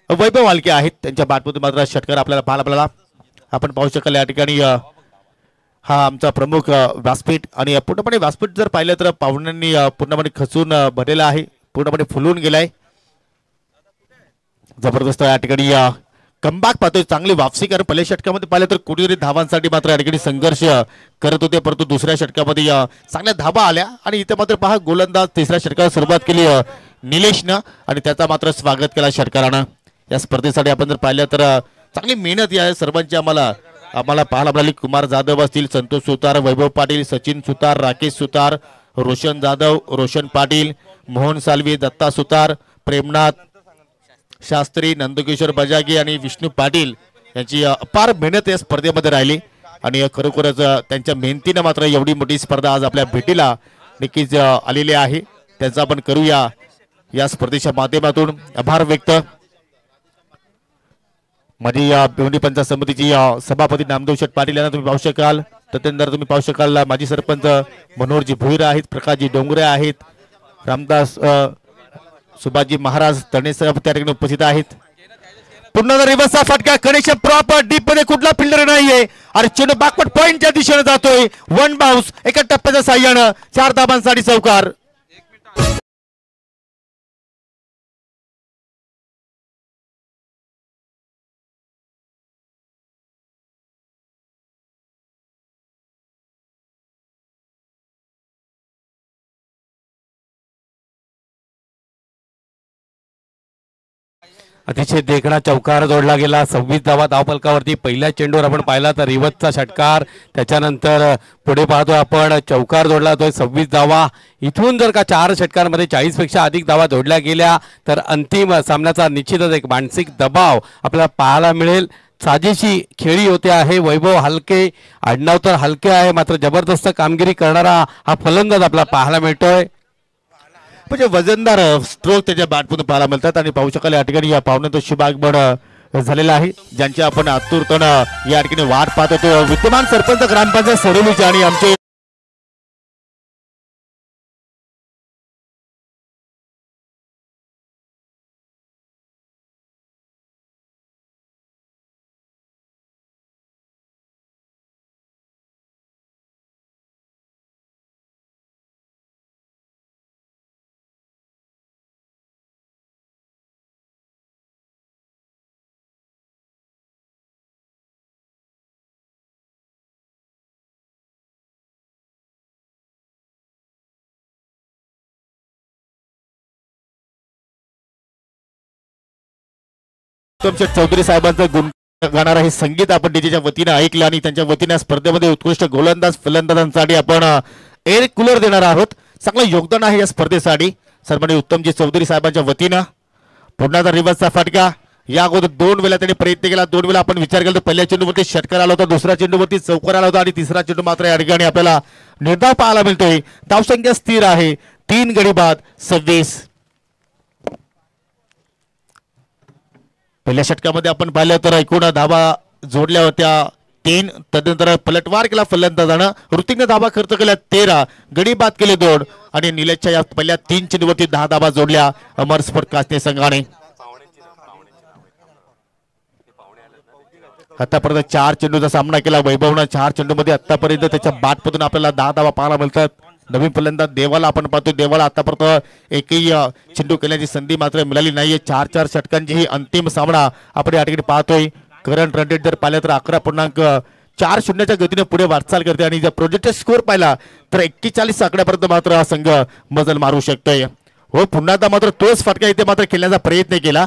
वैभव हलके आहेत त्यांच्या बॅटमधून मात्र षटकार आपल्याला पाहायला मिळाला. आपण पाहू शकाल या ठिकाणी हा आमचा प्रमुख व्यासपीठ आणि पूर्णपणे व्यासपीठ जर पाहिलं तर पाहुण्यांनी पूर्णपणे खचून भरलेला आहे, पूर्णपणे फुलून गेलाय. जबरदस्त या ठिकाणी कमबॅक पाहतोय, चांगली वापसी. कारण पहिल्या षटकामध्ये पाहिलं तर कुठेतरी धावांसाठी मात्र या ठिकाणी संघर्ष करत होते, परंतु दुसऱ्या षटकामध्ये चांगल्या धावा आल्या आणि इथे मात्र पहा गोलंदाज तिसऱ्या षटकाला सुरुवात केली निलेशनं आणि त्याचा मात्र स्वागत केला षटकारानं. या स्पर्धेसाठी आपण जर पाहिलं तर चांगली मेहनत या सर्वांची आम्हाला पाहायला मिळाली. कुमार जाधव असतील, संतोष सुतार, वैभव पाटील, सचिन सुतार, राकेश सुतार, रोशन जाधव, रोशन पाटील, मोहन सालवी, दत्ता सुतार, प्रेमनाथ शास्त्री, नंदकिशोर बजागी आणि विष्णू पाटील यांची अपार मेहनत या स्पर्धेमध्ये राहिली आणि खरोखरच त्यांच्या मेहनतीनं मात्र एवढी मोठी स्पर्धा आज आपल्या भेटीला नक्कीच आलेली आहे. त्यांचा आपण करूया या स्पर्धेच्या माध्यमातून आभार व्यक्त. माझी भिवंडी पंचायत समितीची सभापती नामदेव शेठ पाटील यांना तुम्ही पाहू शकाल. त्यानंतर तुम्ही पाहू शकाल माजी सरपंच मनोहरजी भुईर आहेत, प्रकाशजी डोंगरे आहेत, रामदास सुभाषजी महाराज तणे साहेब त्या ठिकाणी उपस्थित आहेत. पुन्हा रिव्हर्सचा फटका, कनेक्शन प्रॉपर डीप मध्ये कुठला फिल्डर नाहीये आणि चेंडू बॅकवर्ड पॉइंटच्या दिशेने जातोय. वन बाउन्स एका टप्प्याच्या साह्यानं 4 धाबांसाठी चौकार. अतिशय देखणा चौकार जोडला गेला. 26 धावा धावफलकावरती. पहिल्या चेंडूवर आपण पाहिला तर रिवर्सचा षटकार, त्याच्यानंतर पुढे पाहतो आपण चौकार जोडला जातोय. 26 धावा. इथून जर का 4 षटकांमध्ये 40 पेक्षा अधिक धावा जोडल्या गेल्या तर अंतिम सामन्याचा निश्चितच एक मानसिक दबाव आपल्याला पाहायला मिळेल. साजेशी खेळी होते आहे. वैभव हलके, आडनाव तर हलके आहे, मात्र जबरदस्त कामगिरी करणारा हा फलंदाज आपल्याला पाहायला मिळतोय. म्हणजे वजनदार स्ट्रोक त्याच्या बॅटमधून पाहायला मिळतात आणि पाहू शकाल या ठिकाणी या पाहुण्याचं शुभागमन झालेलं आहे, ज्यांची आपण आतुरतेनं या ठिकाणी वाट पाहत होतो. विद्यमान सरपंच ग्रामपंचायत सरोलीचे आणि आमचे चौधरी साहेबांचं गुण गाणारं हे संगीत आपण डीजेच्या वतीने ऐकलं आणि त्यांच्या वतीने स्पर्धेमध्ये उत्कृष्ट गोलंदाज फलंदाजांसाठी आपण एअर कूलर देणार आहोत. चांगलं योगदान आहे या स्पर्धेसाठी. सन्माननीय उत्तमजी चौधरी साहेबांच्या वतीनं पुन्हा रिव्हर्सचा फटका. या अगोदर 2 वेळा त्यांनी प्रयत्न केला. 2 वेळा आपण विचार केला तर पहिल्या चेंडूवरती षटकार आला होता, दुसऱ्या चेंडूवरती चौकार आला होता आणि तिसरा चेंडू मात्र या ठिकाणी आपल्याला निर्धाव पाहायला मिळतोय. धावसंख्या स्थिर आहे 3 गडी बाद 26. पहिल्या षटकामध्ये आपण पाहिलं तर एकूण धावा जोडल्या होत्या 3. तदनंतर पलटवार केला फलंदाजानं. ऋतिकने धावा खर्च केल्या 13, गडी बाद केले 2 आणि निलेशच्या या पहिल्या 3 चेंडूवरती 10 धावा जोडल्या अमर स्पोर्ट कासने संघाने. आतापर्यंत 4 चेंडूचा सामना केला वैभवनं. 4 चेंडूमध्ये आतापर्यंत त्याच्या बॅटमधून आपल्याला 10 धावा पाहायला मिळतात. नवीन फलंदाज देवाला आपण पाहतो. देवाला आतापर्यंत एकही चेंडू खेळण्याची संधी मात्र मिळाली नाहीये. 4 षटकांची ही अंतिम सामना आपण या ठिकाणी पाहतोय. करंट रन रेट जर पाहिलं तर 11.40च्या गतीने पुढे वाटचाल करते आणि जर प्रोजेक्टेड स्कोअर पाहिला तर 41 आकड्यापर्यंत मात्र हा संघ मजल मारू शकतोय. हो, पुन्हा एकदा मात्र तोच फटका इथे मात्र खेळण्याचा प्रयत्न केला.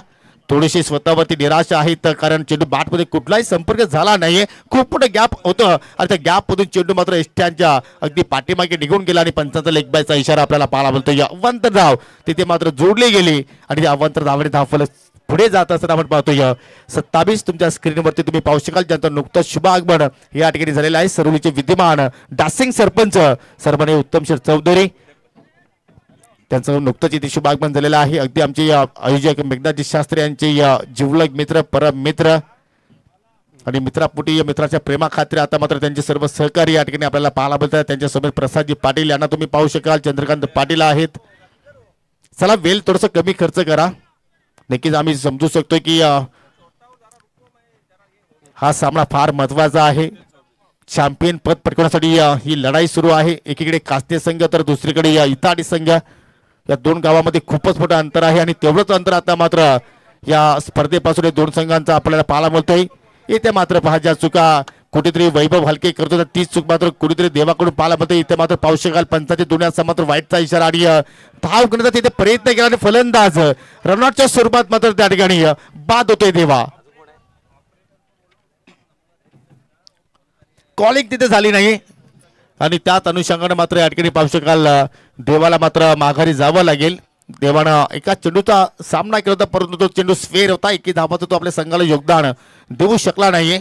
थोडीशी स्वतःवरती निराशा आहे तर कारण चेंडू बॅटमध्ये कुठलाही संपर्क झाला नाहीये. खूप मोठं गॅप होतं आणि त्या गॅपमधून चेंडू मात्र एसट्यांच्या अगदी पाठीमागे निघून गेला आणि पंचांचा लेग बायचा इशारा आपल्याला पाहायला मिळतो. या अवांतर धाव तिथे मात्र जोडली गेली आणि अवांतर धावणे धावफलक पुढे जात असताना आपण पाहतोय. 27 तुमच्या स्क्रीनवरती तुम्ही पाहू शकाल, ज्यांचं नुकतंच शुभ आगमन या ठिकाणी झालेलं आहे. सरोलीचे विद्यमान डासिंग सरपंच सन्माननीय उत्तमशेठ चौधरी, त्यांचं नुकतंच इथे शुभागमन झालेलं आहे. अगदी आमचे आयोजक मेघनाथजी शास्त्री यांचे जिवलग मित्र, परम मित्र आणि मित्रापुटी मित्राच्या प्रेमाखात्री आता मात्र त्यांचे सर्व सहकारी या ठिकाणी आपल्याला पाहायला मिळतात. त्यांच्यासोबत प्रसादजी पाटील यांना तुम्ही पाहू शकाल. चंद्रकांत पाटील आहेत. चला, वेळ थोडंसं कमी खर्च करा. नक्कीच आम्ही समजू शकतो की हा सामना फार महत्वाचा आहे. चॅम्पियन पद पटकवण्यासाठी ही लढाई सुरू आहे. एकीकडे कास्ते संघ तर दुसरीकडे इताडी संघ. या 2 गावामध्ये खूपच मोठं अंतर आहे आणि तेवढंच अंतर आता मात्र या स्पर्धेपासून 2 संघांचा आपल्याला पाहायला मिळतोय. इथे मात्र पहा, ज्या चुका कुठेतरी वैभव हलके करतो तर तीच चूक मात्र कुठेतरी देवाकडून पाहायला मिळते. इथे मात्र पाहू शकाल पंचाची दुनियाचा मात्र वाईटचा इशारा आणि धाव करण्याचा तिथे प्रयत्न केला आणि फलंदाज रनआउटच्या स्वरूपात मात्र त्या ठिकाणी बाद होतोय. देवा कॉलिंग तिथे झाली नाही आणि त्याच अनुषंगाने मात्र या ठिकाणी पाहू शकाल देवाला मात्र माघारी जावं लागेल. देवानं एका चेंडूचा सामना केला होता परंतु तो चेंडू स्फेअर होता. एकी धावाचं तो आपल्या संघाला योगदान देऊ शकला नाहीये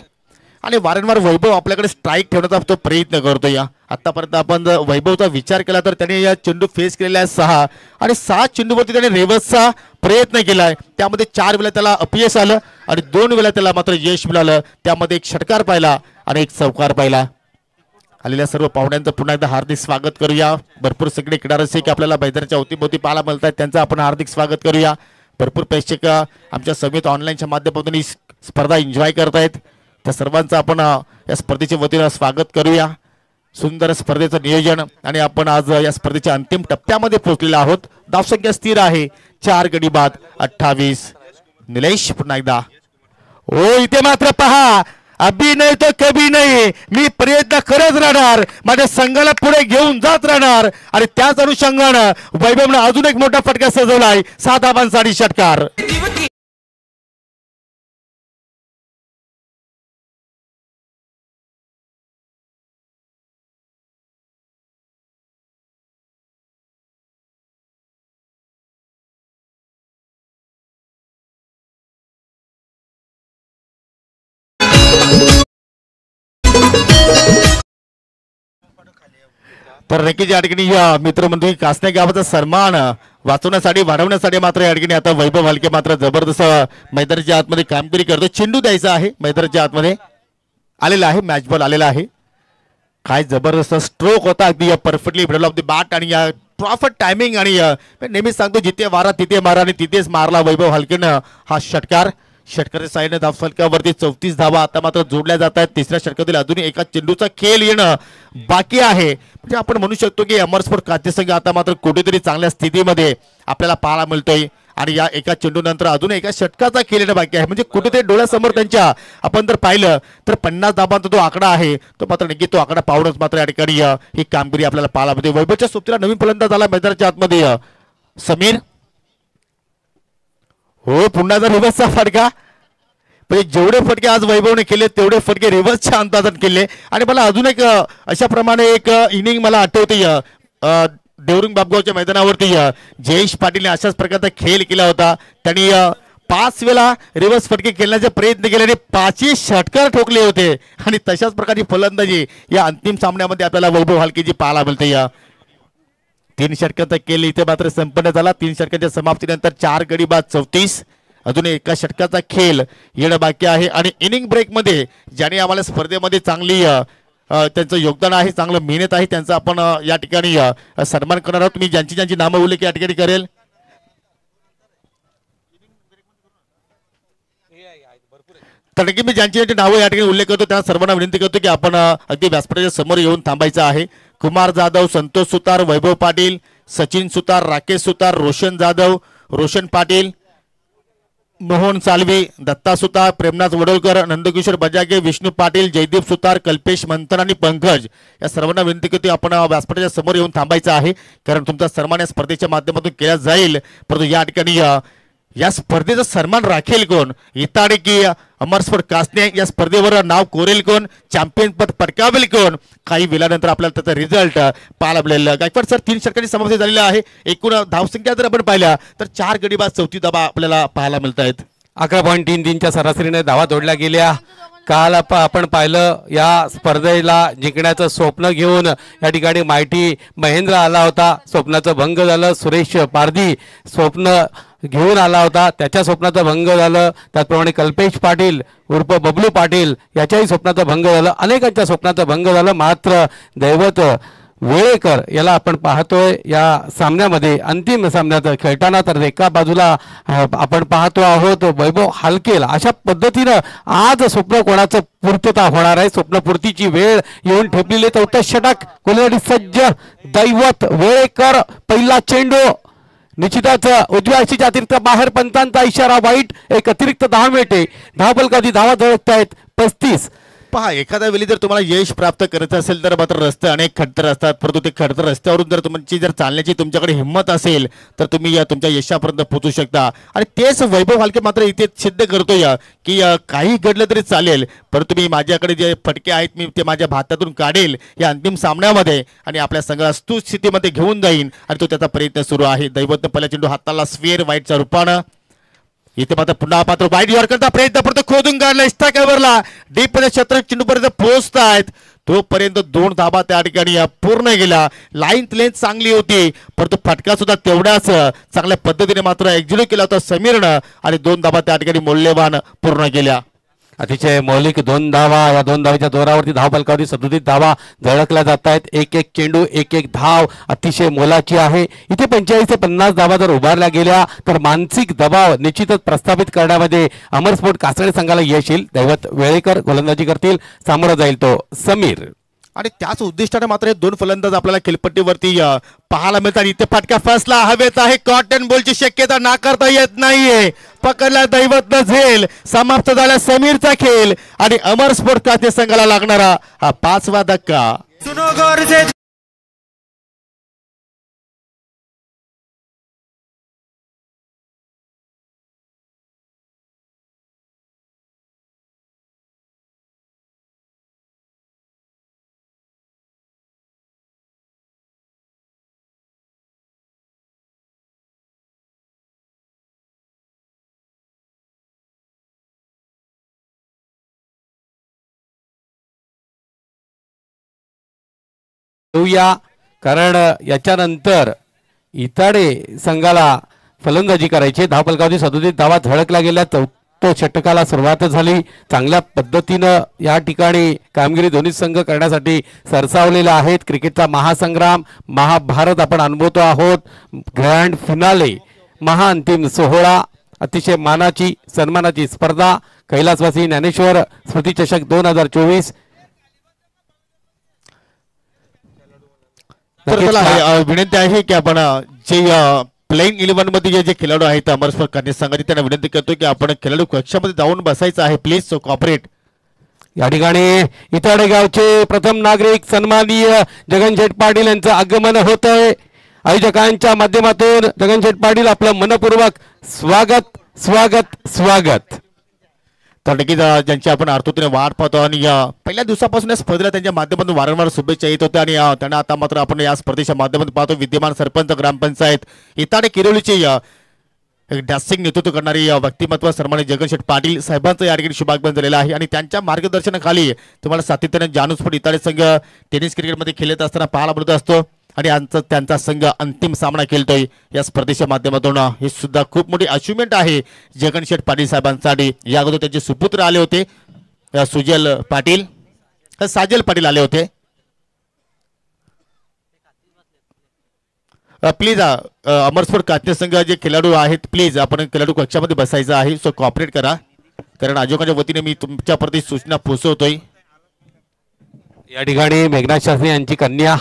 आणि वारंवार वैभव आपल्याकडे स्ट्राईक ठेवण्याचा तो प्रयत्न करतोय. आतापर्यंत आपण वैभवचा विचार केला तर त्याने या चेंडू फेस केलेला आहे 6 आणि 6 चेंडूवरती त्याने रेव्हर्सचा प्रयत्न केलाय. त्यामध्ये 4 वेळा त्याला अपयश आलं आणि 2 वेळा त्याला मात्र यश मिळालं. त्यामध्ये एक षटकार पाहिला आणि एक चौकार पाहिला. आलेल्या सर्व पाहुण्यांचं पुन्हा एकदा हार्दिक स्वागत करूया. भरपूर सगळे क्रीडारसिक आपल्याला मैदानाच्या अवतीभोवती पाहायला मिळत आहेत, त्यांचं आपण हार्दिक स्वागत करूया. भरपूर प्रेक्षक आमच्या समित ऑनलाईनच्या माध्यमातून ही स्पर्धा एन्जॉय करतायत. त्या सर्वांचं आपण या स्पर्धेच्या वतीनं स्वागत करूया. सुंदर स्पर्धेचं नियोजन आणि आपण आज या स्पर्धेच्या अंतिम टप्प्यामध्ये पोहोचलेलो आहोत. धावसंख्या स्थिर आहे 4 गडी बाद 28. निलेश पुन्हा एकदा. हो, इथे मात्र पहा, अभी नाही तो कभी नाही. मी प्रयत्न करत राहणार, माझ्या संघाला पुढे घेऊन जात राहणार आणि त्याच अनुषंगानं वैभवनं अजून एक मोठा फटका सजवलाय. 7 धावांसाठी षटकार. तर नक्कीच या ठिकाणी या मित्रमंडळी कासने गावाचा सन्मान वाचवण्यासाठी वाढवण्यासाठी मात्र या ठिकाणी आता वैभव हलके मात्र जबरदस्त मैदानाच्या आतमध्ये कामगिरी करतो. चेंडू द्यायचा आहे मैदानाच्या आतमध्ये आलेला आहे, मॅच बॉल आलेला आहे. काय जबरदस्त स्ट्रोक होता अगदी perfectly middle of the bat आणि या प्रॉपर टायमिंग आणि नेहमीच सांगतो जिथे वारा तिथे मारा आणि तिथेच मारला वैभव हलकेनं हा षटकार. षटकाच्या साईडने धावफलकावरती 34 धावा आता मात्र जोडल्या जात आहेत. तिसऱ्या षटकातील अजूनही एका चेंडूचा खेळ येणं बाकी आहे. म्हणजे आपण म्हणू शकतो की अमर स्पोर्ट खाते संघ आता मात्र कुठेतरी चांगल्या स्थितीमध्ये आपल्याला पाहायला मिळतोय आणि या एका चेंडू नंतर अजून एका षटकाचा खेळ येणं बाकी आहे. म्हणजे कुठेतरी डोळ्यासमोर त्यांच्या आपण जर पाहिलं तर 50 धावांचा जो आकडा आहे तो मात्र नक्की तो आकडा पाहूनच मात्र या ठिकाणी ही कामगिरी आपल्याला पाहायला मिळते. वैभवच्या सोबतीला नवीन फलंदाज आला मैदानाच्या आतमध्ये समीर. हो पुन्हा जर रिव्हर्सचा फटका. म्हणजे जेवढे फटके आज वैभवने केले तेवढे फटके रिव्हर्सच्या अंदाजात केले. आणि मला अजून एक अशा प्रमाणे एक इनिंग मला आठवते देवरुंग बाबगावच्या मैदानावरती जयेश पाटीलने अशाच प्रकारचा खेळ केला होता. त्यांनी 5 वेळा रिव्हर्स फटके खेळण्याचा प्रयत्न केले आणि 5ही षटकार ठोकले होते. आणि तशाच प्रकारची फलंदाजी या अंतिम सामन्यामध्ये आपल्याला वैभव हलकेची पाहायला मिळते. 3 षटकांचा खेळ इथे मात्र संपन्न झाला. 3 षटकांच्या समाप्तीनंतर 4 गडी बाद 34. अजून एका षटकाचा खेळ येणं बाकी आहे. आणि इनिंग ब्रेकमध्ये ज्याने आम्हाला स्पर्धेमध्ये चांगली त्यांचं योगदान आहे, चांगलं मेहनत आहे, त्यांचा आपण या ठिकाणी सन्मान करणार आहोत. मी ज्यांची ज्यांची नामं उल्लेख या ठिकाणी करेल. तर नक्की मी ज्यांची ज्यांची नावं या ठिकाणी उल्लेख करतो त्यांना सर्वांना विनंती करतो की आपण अगदी व्यासपीठाच्या समोर येऊन थांबायचं आहे. कुमार जाधव, संतोष सुतार, वैभव पाटील, सचिन सुतार, राकेश सुतार, रोशन जाधव, रोशन पाटील, मोहन सालवी, दत्ता सुतार, प्रेमनाथ वडोलकर, नंदकिशोर बजागे, विष्णू पाटील, जयदीप सुतार, कल्पेश मंथन आणि पंकज या सर्वांना विनंती करतो आपण व्यासपीठाच्या समोर येऊन थांबायचं आहे. कारण तुमचा सन्मान या स्पर्धेच्या माध्यमातून केला जाईल. परंतु या ठिकाणी या स्पर्धेचा सन्मान राखेल कोण, इताडे की अमर स्पोर्ट कासने या स्पर्धेवर नाव कोरेल कोण, चॅम्पियन पद पटकावेल कोण, काही वेळानंतर आपल्याला त्याचा रिझल्ट पाहायला मिळेल. गायकवाड सर 3 षटकांची समाप्ती झालेली आहे. एकूण धावसंख्या जर आपण पाहिल्या तर 4 गडी बाद 34 धावा आपल्याला पाहायला मिळत आहेत. 11.33च्या सरासरीने धावा जोडल्या गेल्या. काल आपण पाहिलं या स्पर्धेला जिंकण्याचं स्वप्न घेऊन या ठिकाणी माहिती महेंद्र आला होता. स्वप्नाचं भंग झालं. सुरेश पारधी स्वप्न घेऊन आला होता, त्याच्या स्वप्नाचं भंग झालं. त्याचप्रमाणे कल्पेश पाटील उर्फ बबलू पाटील याच्याही स्वप्नाचं भंग झालं. अनेकांच्या स्वप्नाचं भंग झालं. मात्र दैवत वेळेकर याला आपण पाहतोय या सामन्यामध्ये अंतिम सामन्यात खेळताना. तर एका बाजूला आपण पाहतो आहोत वैभव हलकेल. अशा पद्धतीनं आज स्वप्न कोणाचं पूर्तता होणार आहे. स्वप्नपूर्तीची वेळ येऊन ठेपलेले 4थं षटक कोलवाडी सज्ज दैवत वेळेकर. पहिला चेंडू निश्चितच उजव्या अशीच्या अतिरिक्त बाहेर पंचांचा इशारा वाईट. एक अतिरिक्त 10 मिनिटे धावफलकाची धावा धडकत आहेत 35. पहा एखाद्या वेळी जर तुम्हाला यश प्राप्त करायचं असेल तर मात्र रस्ते अनेक खडतर असतात. परंतु ते खडतर रस्त्यावरून जर तुमची जर चालण्याची तुमच्याकडे हिंमत असेल तर तुम्ही या तुमच्या यशापर्यंत पोहोचू शकता. आणि तेच वैभव हलके मात्र इथे सिद्ध करतोय की काही घडलं तरी चालेल, परंतु मी माझ्याकडे जे फटके आहेत मी ते माझ्या भातातून काढेल या अंतिम सामन्यामध्ये आणि आपल्या संघाला स्तुत स्थितीमध्ये घेऊन जाईन. आणि तो त्याचा प्रयत्न सुरू आहे. दैवतनं पहिला चेंडू हाताला स्वेअर वाईटच्या रूपानं. इथे मात्र पुन्हा पात्र वाईट यॉर्करचा प्रयत्न परत खोदून काढला. इस्टा कव्हरला डीप मध्ये क्षेत्र चेंडूपर्यंत पोहोचतायत. तोपर्यंत 2 धाबा त्या ठिकाणी पूर्ण गेला. लाईन लेंथ चांगली होती परंतु फटका सुद्धा तेवढ्याच चांगल्या पद्धतीने मात्र एक्झिक्यूट केला होता समीरनं आणि 2 धाबा त्या ठिकाणी मौल्यवान पूर्ण केल्या. अतिशय मौलिक 2 धावा. या 2 धावाच्या जोरावरती धावफलकावरती 37 धावा झळकल्या जात आहेत. एक चेंडू एक धाव अतिशय मोलाची आहे. इथे 45 ते 50 धावा जर उभारल्या गेल्या तर मानसिक दबाव निश्चितच प्रस्थापित करण्यामध्ये अमर स्पोर्ट कासळे संघाला यश येईल. दैवत वेळेकर गोलंदाजी करतील. सामोरा जाईल तो समीर. आणि त्याच उद्दिष्टाने मात्र हे 2 फलंदाज आपल्याला खेळपट्टीवरती पाहायला मिळतात. इथे फटका फसला हवेत आहे. कॉटन बॉलची शक्यता नाकारता येत नाहीये. पकडला दैवत झेल. समाप्त झाला समीरचा खेळ आणि अमर स्पोर्ट खाते संघाला लागणारा हा 5वा धक्का. या कारण याच्यानंतर इताडे संघाला फलंदाजी करायची. धावफलकावरती 37 धावा झळकल्या गेल्या. तो षटकाला सुरुवात झाली. चांगल्या पद्धतीनं या ठिकाणी कामगिरी दोन्ही संघ करण्यासाठी सरसावलेला आहेत. क्रिकेटचा महासंग्राम महाभारत आपण अनुभवतो आहोत. ग्रँड फिनाले महाअंतिम सोहळा, अतिशय मानाची सन्मानाची स्पर्धा, कैलासवासी ज्ञानेश्वर स्मृती चषक 2024. तर मला विनंती आहे की आपण जे प्लेइंग 11 मध्ये जे खेळाडू आहेत अमरस्पर करणे संघाची त्यांना विनंती करतो की आपण खेळाडू कक्षामध्ये जाऊन बसायचं आहे. Please so cooperate. या ठिकाणी इताडे गावचे प्रथम नागरिक सन्माननीय जगनशेठ पाटील यांचं आगमन होत आहे. आयोजकांच्या माध्यमातून जगनशेठ पाटील आपलं मनपूर्वक स्वागत स्वागत स्वागत. तर नक्कीच ज्यांची आपण आर्तुतेने वाट पाहतो आणि पहिल्या दिवसापासून या स्पर्धेला त्यांच्या माध्यमातून वारंवार शुभेच्छा येत होत्या आणि त्यांना आता मात्र आपण या स्पर्धेच्या माध्यमातून पाहतो. विद्यमान सरपंच ग्रामपंचायत इताडे किरोलीचे डॅसिंग नेतृत्व करणारी व्यक्तिमत्व सन्मानित जगनशेठ पाटील साहेबांचं या ठिकाणी शुभागमन झालेलं आहे आणि त्यांच्या मार्गदर्शनाखाली तुम्हाला सातत्याने जानूसफोट इताडे संघ टेनिस क्रिकेटमध्ये खेळत असताना पाहायला मिळत असतो आणि त्यांचा संघ अंतिम सामना खेळतोय या स्पर्धेच्या माध्यमातून. हे सुद्धा खूप मोठी अचिव्हमेंट आहे जगनशेठ पाटील साहेबांसाठी. या अगोदर त्यांचे सुपुत्र आले होते सुजल पाटील, साजल पाटील आले होते. प्लीज अमरस्पोर्ट कात्य संघ जे खेळाडू आहेत प्लीज आपण खेळाडू कक्षामध्ये बसायचं आहे. सो कॉपरेट करा कारण आयोजकांच्या वतीने मी तुमच्याप्रती सूचना पोहोचवतोय. या ठिकाणी मेघनाथ शास्त्री यांची कन्या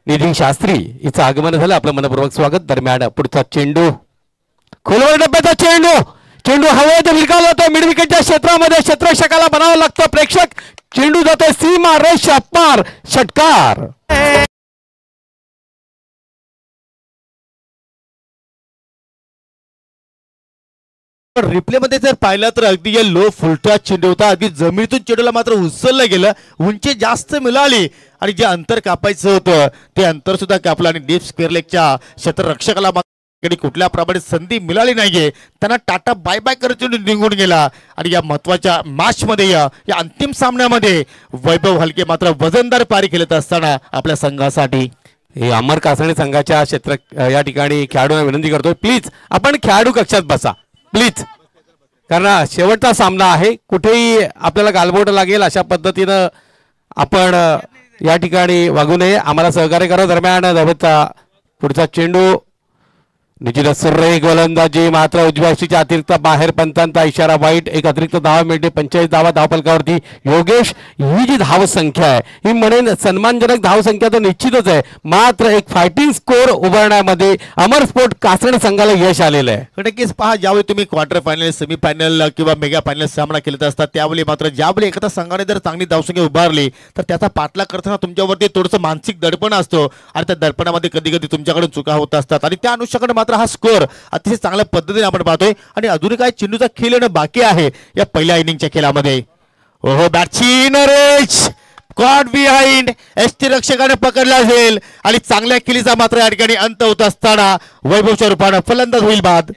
निधी शास्त्री हिचं आगमन झालं. आपलं मनपूर्वक स्वागत. दरम्यान पुढचा चेंडू खोलवर डब्याचा चेंडू हवेत विलकावला जातो. मिड विकेटच्या क्षेत्रामध्ये क्षेत्ररक्षकाला बनावं लागतं. प्रेक्षक चेंडू जातोय सीमा रेषा पार. षटकार. रिप्ले मध्ये जर पाहिलं तर अगदी लो फुलटा चेंडू होता. अगदी जमिनीतून चेंडूला मात्र उचललं गेलं. उंची जास्त मिळाली आणि जे अंतर कापायचं होतं ते अंतर सुद्धा कापलं आणि डीप स्क्वेअर लेगच्या क्षेत्ररक्षकाला कुठल्या प्रमाणे संधी मिळाली नाहीये. त्यांना टाटा बाय बाय करत निघून गेला आणि या महत्वाच्या मॅच मध्ये या अंतिम सामन्यामध्ये वैभव हलके मात्र वजनदार पारी खेळत असताना आपल्या संघासाठी. हे अमर कासणे संघाच्या क्षेत्र या ठिकाणी खेळाडूंना विनंती करतोय प्लीज आपण खेळाडू कक्षात बसा प्लीज, कारण शेवटचा सामना आहे. कुठेही आपल्याला गालबोट लागेल अशा पद्धतीनं आपण या ठिकाणी वागू नये. आम्हाला सहकार्य करा. दरम्यान धावेचा पुढचा चेंडू निश्चितच सुरेख गोलंदाजी मात्र उजव्या अक्षीच्या अतिरिक्त बाहेर पंतांचा इशारा वाईट. एक अतिरिक्त धावा मिळते. 45 धावा धावफलकावरती. योगेश ही जी धाव संख्या आहे ही म्हणेन सन्मानजनक धाव संख्या तर निश्चितच आहे, मात्र एक फायटिंग स्कोर उभारण्यामध्ये अमरस्पोर्ट कासणे संघाला यश आलेलं आहे. नक्कीच पहा ज्यावेळी तुम्ही क्वार्टर फायनल सेमीफायनल किंवा मेगा फायनल सामना खेळत असतात त्यावेळी मात्र ज्यावेळी एखाद्या संघाने जर चांगली धावसंख्या उभारली तर त्याचा पाठलाग करताना तुमच्यावरती थोडंसं मानसिक दडपण असतो आणि त्या दडपणामध्ये कधी कधी तुमच्याकडून चुका होत असतात आणि त्या अनुषंगाने हा स्कोर अतिशय चांगल्या पद्धतीने आपण पाहतोय आणि अजूनही काय चेंडूचा खेळ येणं बाकी आहे या पहिल्या इनिंगच्या खेळामध्ये. ओहो बॅटची नरेश कॉट बिहाइंड एसटी रक्षकाने पकडला जाईल आणि चांगल्या खेळीचा मात्र या ठिकाणी अंत होत असताना वैभवच्या रूपाने फलंदाज होईल बाद.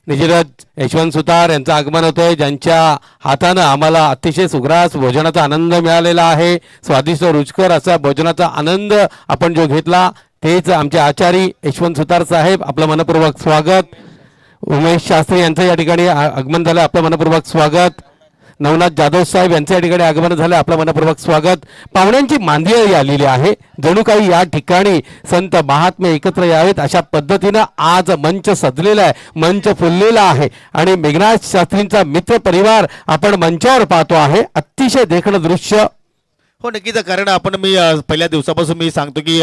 निश्चितच यशवंत सुतार यांचं आगमन होतंय ज्यांच्या हातानं आम्हाला अतिशय सुग्रास भोजनाचा आनंद मिळालेला आहे. स्वादिष्ट रुचकर असा भोजनाचा आनंद आपण जो घेतला तेच आमचे आचारी यशवंत सुतार साहेब. आपलं मनपूर्वक स्वागत. उमेश शास्त्री यांचं या ठिकाणी आगमन झालं. आपलं मनपूर्वक स्वागत. नवनाथ जाधव साहेब यांचं या ठिकाणी आगमन झालं. आपलं मनपूर्वक स्वागत. पाहुण्यांची मांदियाळी आलेली आहे. जणू काही या ठिकाणी संत महात्मे एकत्र यावेत अशा पद्धतीनं आज मंच सजलेला आहे, मंच फुललेला आहे आणि मेघनाथ शास्त्रींचा मित्र परिवार आपण मंचावर पाहतो आहे. अतिशय देखणं दृश्य. हो नक्कीच, कारण आपण मी पहिल्या दिवसापासून मी सांगतो की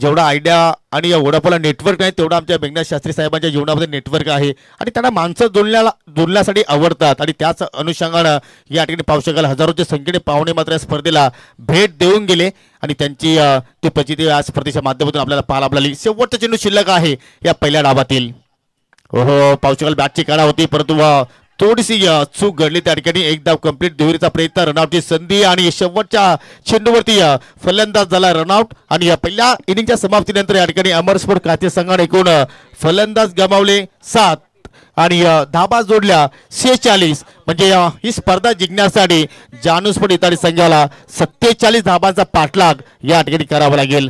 जेवढा आयडिया आणि वोडाफोनला नेटवर्क आहे तेवढा आमच्या मेघनाथ शास्त्री साहेबांच्या जीवनामध्ये नेटवर्क आहे आणि त्यांना माणसं जोडण्यासाठी आवडतात आणि त्याच अनुषंगानं या ठिकाणी पाहू शकाल हजारोच्या संख्येने पाहुणे मात्र या स्पर्धेला भेट देऊन गेले आणि त्यांची ती प्रचिती या स्पर्धेच्या माध्यमातून आपल्याला पाहायला मिळाली. शेवटचा चेंडू शिल्लक आहे या पहिल्या डावातील. ओहो पाहू शकाल बॅटची काढा होती परंतु थोडीशी चूक घडली त्या ठिकाणी. एक धाव कंप्लीट दुहेरीचा प्रयत्न, रनआउटची संधी आणि शेवटच्या चेंडूवरती फलंदाज झाला रनआउट आणि या पहिल्या इनिंगच्या समाप्तीनंतर या ठिकाणी अमरस्पोर्ट कात्य संघाने एकूण फलंदाज गमावले 7 आणि धाबा जोडल्या 46 म्हणजे ही स्पर्धा जिंकण्यासाठी जानूस्फोट इताडी संघाला 47 धाबांचा पाठलाग या ठिकाणी करावा लागेल.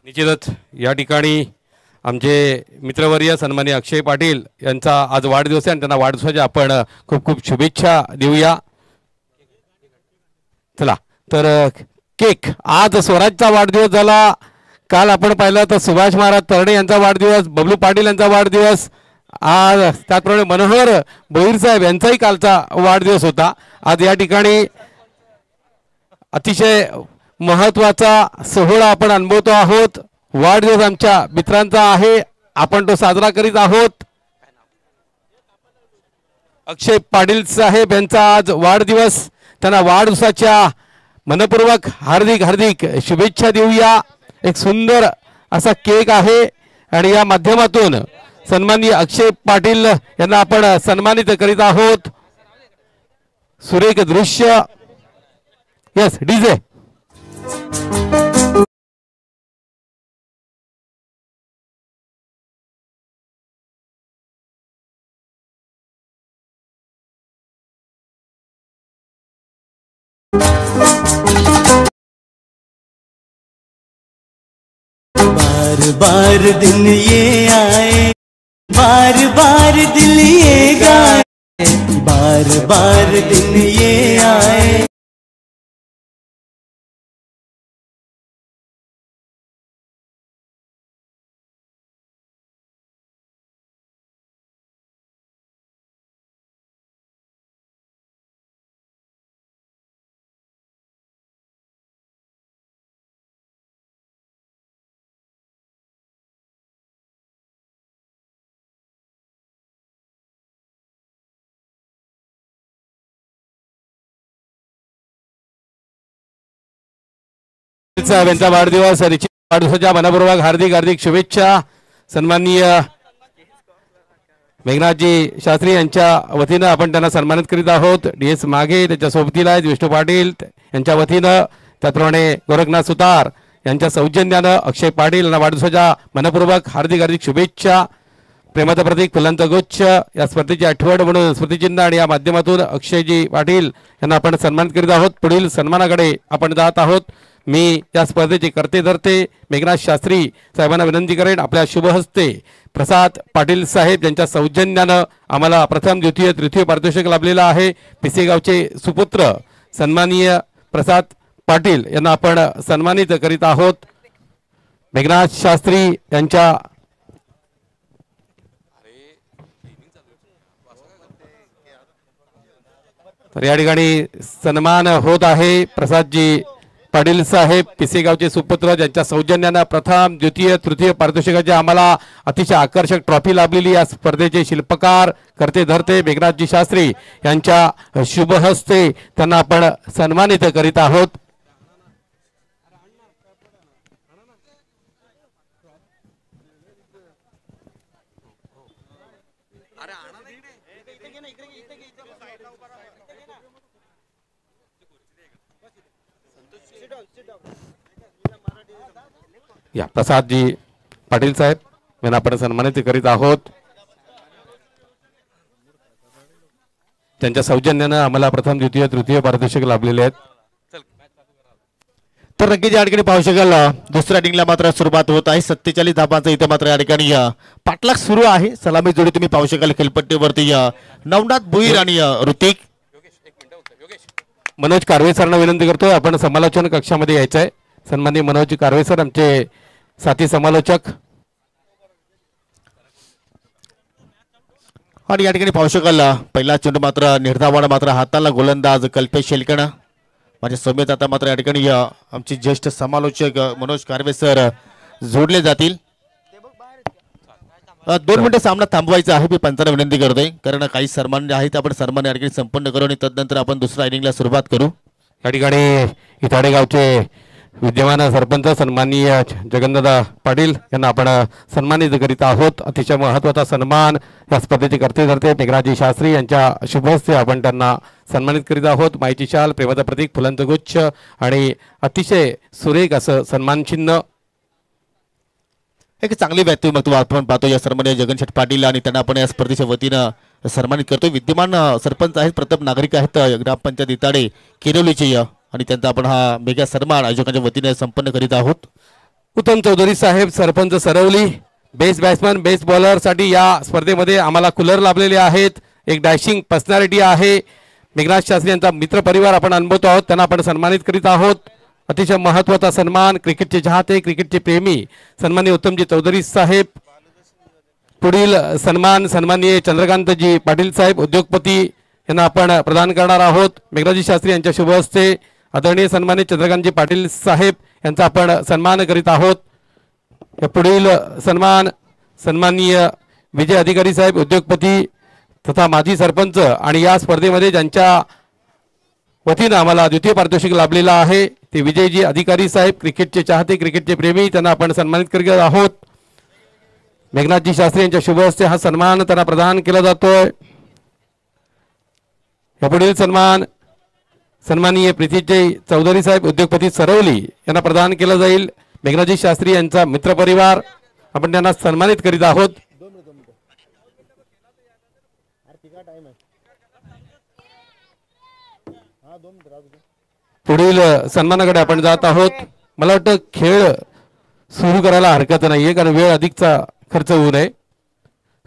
निश्चितच या ठिकाणी आमचे मित्रवर्य सन्माननीय अक्षय पाटील यांचा आज वाढदिवस आहे आणि त्यांना वाढदिवसाच्या आपण खूप खूप शुभेच्छा देऊया. चला तर केक आज स्वराजचा वाढदिवस झाला. काल आपण पाहिलं तर सुभाष महाराज तरणे यांचा वाढदिवस, बबलू पाटील यांचा वाढदिवस, आज त्याचप्रमाणे मनोहर भोईर साहेब यांचाही कालचा वाढदिवस होता. आज या ठिकाणी अतिशय महत्वाचा सोहळा आपण अनुभवतो आहोत. वाढदिवस आमच्या मित्रांचा आहे, आपण तो साजरा करीत आहोत. अक्षय पाटील साहेब यांचा आज वाढदिवस, त्यांना वाढदिवसाच्या मनपूर्वक हार्दिक हार्दिक शुभेच्छा देऊया. एक सुंदर असा केक आहे आणि या माध्यमातून सन्माननीय अक्षय पाटील यांना आपण सन्मानित करीत आहोत. सुरेख दृश्य. Yes DJ. बार बार दिन ये आए, बार बार दिल ये गाए, बार बार दिन ये आए. साहेब यांचा वाढदिवस, वाढदिवसाच्या मनपूर्वक हार्दिक हार्दिक शुभेच्छा. सन्माननीय मेघनाथजी शास्त्री यांच्या वतीनं आपण त्यांना सन्मानित करीत आहोत. DS मागे त्याच्या सोबतीला आहेत विष्णू पाटील यांच्या वतीनं, त्याचप्रमाणे गोरखनाथ सुतार यांच्या सौजन्यानं अक्षय पाटील यांना वाढदिवसाच्या मनपूर्वक हार्दिक हार्दिक शुभेच्छा. प्रेमाचं प्रतीक फुलांचा गुच्छ या स्पर्धेची आठवण म्हणून स्मृतिचिन्ह आणि या माध्यमातून अक्षयजी पाटील यांना आपण सन्मानित करीत आहोत. पुढील सन्मानाकडे आपण जात आहोत. मी या स्पर्धेचे करते धरते मेघनाथ शास्त्री साहेबांना विनंती करेन, आपल्या शुभ हस्ते प्रसाद पाटील साहेब यांच्या सौजन्यानं आम्हाला प्रथम द्वितीय तृतीय पारितोषिक लाभलेलं आहे. पिसेगावचे सुपुत्र सन्माननीय प्रसाद पाटील यांना आपण सन्मानित करीत आहोत. मेघनाथ शास्त्री यांच्या तर या ठिकाणी सन्मान होत आहे. प्रसादजी पाटील साहेब पिसेगावचे सुपुत्र ज्यांच्या सौजन्यानं प्रथम द्वितीय तृतीय पारितोषिकाची आम्हाला अतिशय आकर्षक ट्रॉफी लाभलेली. या स्पर्धेचे शिल्पकार करते धरते मेघनाथजी शास्त्री यांच्या शुभ हस्ते त्यांना आपण सन्मानित करीत आहोत. या प्रसादजी पाटील साहेब यांना आपण सन्मानित करीत आहोत. त्यांच्या सौजन्यानं आम्हाला प्रथम द्वितीय तृतीय पारितोषिक लाभलेले आहेत. तर नक्कीच या ठिकाणी पाहू शकाल दुसऱ्या इनिंगला मात्र सुरुवात होत आहे. 47 धाबांचा इथे मात्र या ठिकाणी पाठलाग सुरू आहे. सलामी जोडी तुम्ही पाहू शकाल खेळपट्टीवरती नवनाथ भुईर आणि ऋतिक. मनोज कारवे सरांना विनंती करतोय आपण समालोचन कक्षामध्ये यायचं आहे. सन्माननीय मनोज कारवे सर आमचे साथी समालोचक. आणि या ठिकाणी पाहू शकाल पहिला चेंडू मात्र निर्धावाड मात्र हाताला गोलंदाज कल्पेश शेलकण. माझ्या समेत आता मात्र या ठिकाणी आमचे ज्येष्ठ समालोचक मनोज कारवे सर जोडले जातील. 2 मिनिटं सामना थांबवायचा आहे. मी पंचांना विनंती करतोय कारण काही सन्मान आहेत आपण सन्मान या ठिकाणी संपन्न करू आणि तदनंतर आपण दुसऱ्या इनिंगला सुरुवात करू. या ठिकाणी इताडे गावचे विद्यमान सरपंच सन्माननीय जगनदादा पाटील यांना आपण सन्मानित करीत आहोत. अतिशय महत्त्वाचा सन्मान या स्पर्धेचे करते धरते मेघराजी शास्त्री यांच्या शुभ हस्ते आपण त्यांना सन्मानित करीत आहोत. माईची शाल, प्रेमाचं प्रतीक, फुलांचं गुच्छ आणि अतिशय सुरेख असं सन्मान चिन्ह. एक चांगली व्यक्तिमत्व आपण पाहतो या सन्मान्य जगनशेठ पाटील आणि त्यांना आपण या स्पर्धेच्या वतीनं सन्मानित करतोय. विद्यमान सरपंच आहेत, प्रताप नागरिक आहेत ग्रामपंचायत इताडे किरवलीचे आणि त्यांचा आपण हा मेगा सन्मान आयोजकांच्या वतीने संपन्न करीत आहोत. उत्तम चौधरी साहेब sarpanch Saravali best batsman best bowler साठी या स्पर्धेमध्ये आम्हाला कूलर लाभलेले आहेत. एक डॅशिंग पर्सनॅलिटी आहे. मेघनाथ शास्त्री यांचा मित्र परिवार आपण अनुभवतो आहोत, त्यांना आपण सन्मानित करीत आहोत. अतिशय महत्त्वाचा सन्मान. क्रिकेटचे चाहते क्रिकेटचे प्रेमी सन्माननीय उत्तमजी चौधरी साहेब. पुढील सन्मान सन्माननीय चंद्रकांतजी पाटील साहेब उद्योगपती यांना आपण प्रदान करणार आहोत. मेघनाथजी शास्त्री यांच्या शुभ हस्ते आदरणीय सन्माननीय चंद्रकांतजी पाटील साहेब यांचा आपण सन्मान करीत आहोत. या पुढील सन्मान सन्माननीय विजय अधिकारी साहेब उद्योगपती तथा माजी सरपंच आणि या स्पर्धेमध्ये ज्यांच्या वतीनं आम्हाला द्वितीय पारितोषिक लाभलेला आहे ते विजयजी अधिकारी साहेब. क्रिकेटचे चाहते क्रिकेटचे प्रेमी त्यांना आपण सन्मानित करीत आहोत. मेघनाथजी शास्त्री यांच्या शुभ हस्ते हा सन्मान त्यांना प्रदान केला जातोय. यापुढील सन्मान सन्माननीय प्रीतीजी चौधरी साहेब उद्योगपती सरवली यांना प्रदान केला जाईल. मेघनाथजी शास्त्री यांचा मित्रपरिवार आपण त्यांना सन्मानित करीत आहोत. पुढील सन्मानाकडे आपण जात आहोत. मला वाटतं खेळ सुरू करायला हरकत नाहीये कारण वेळ अधिकचा खर्च होऊ नये.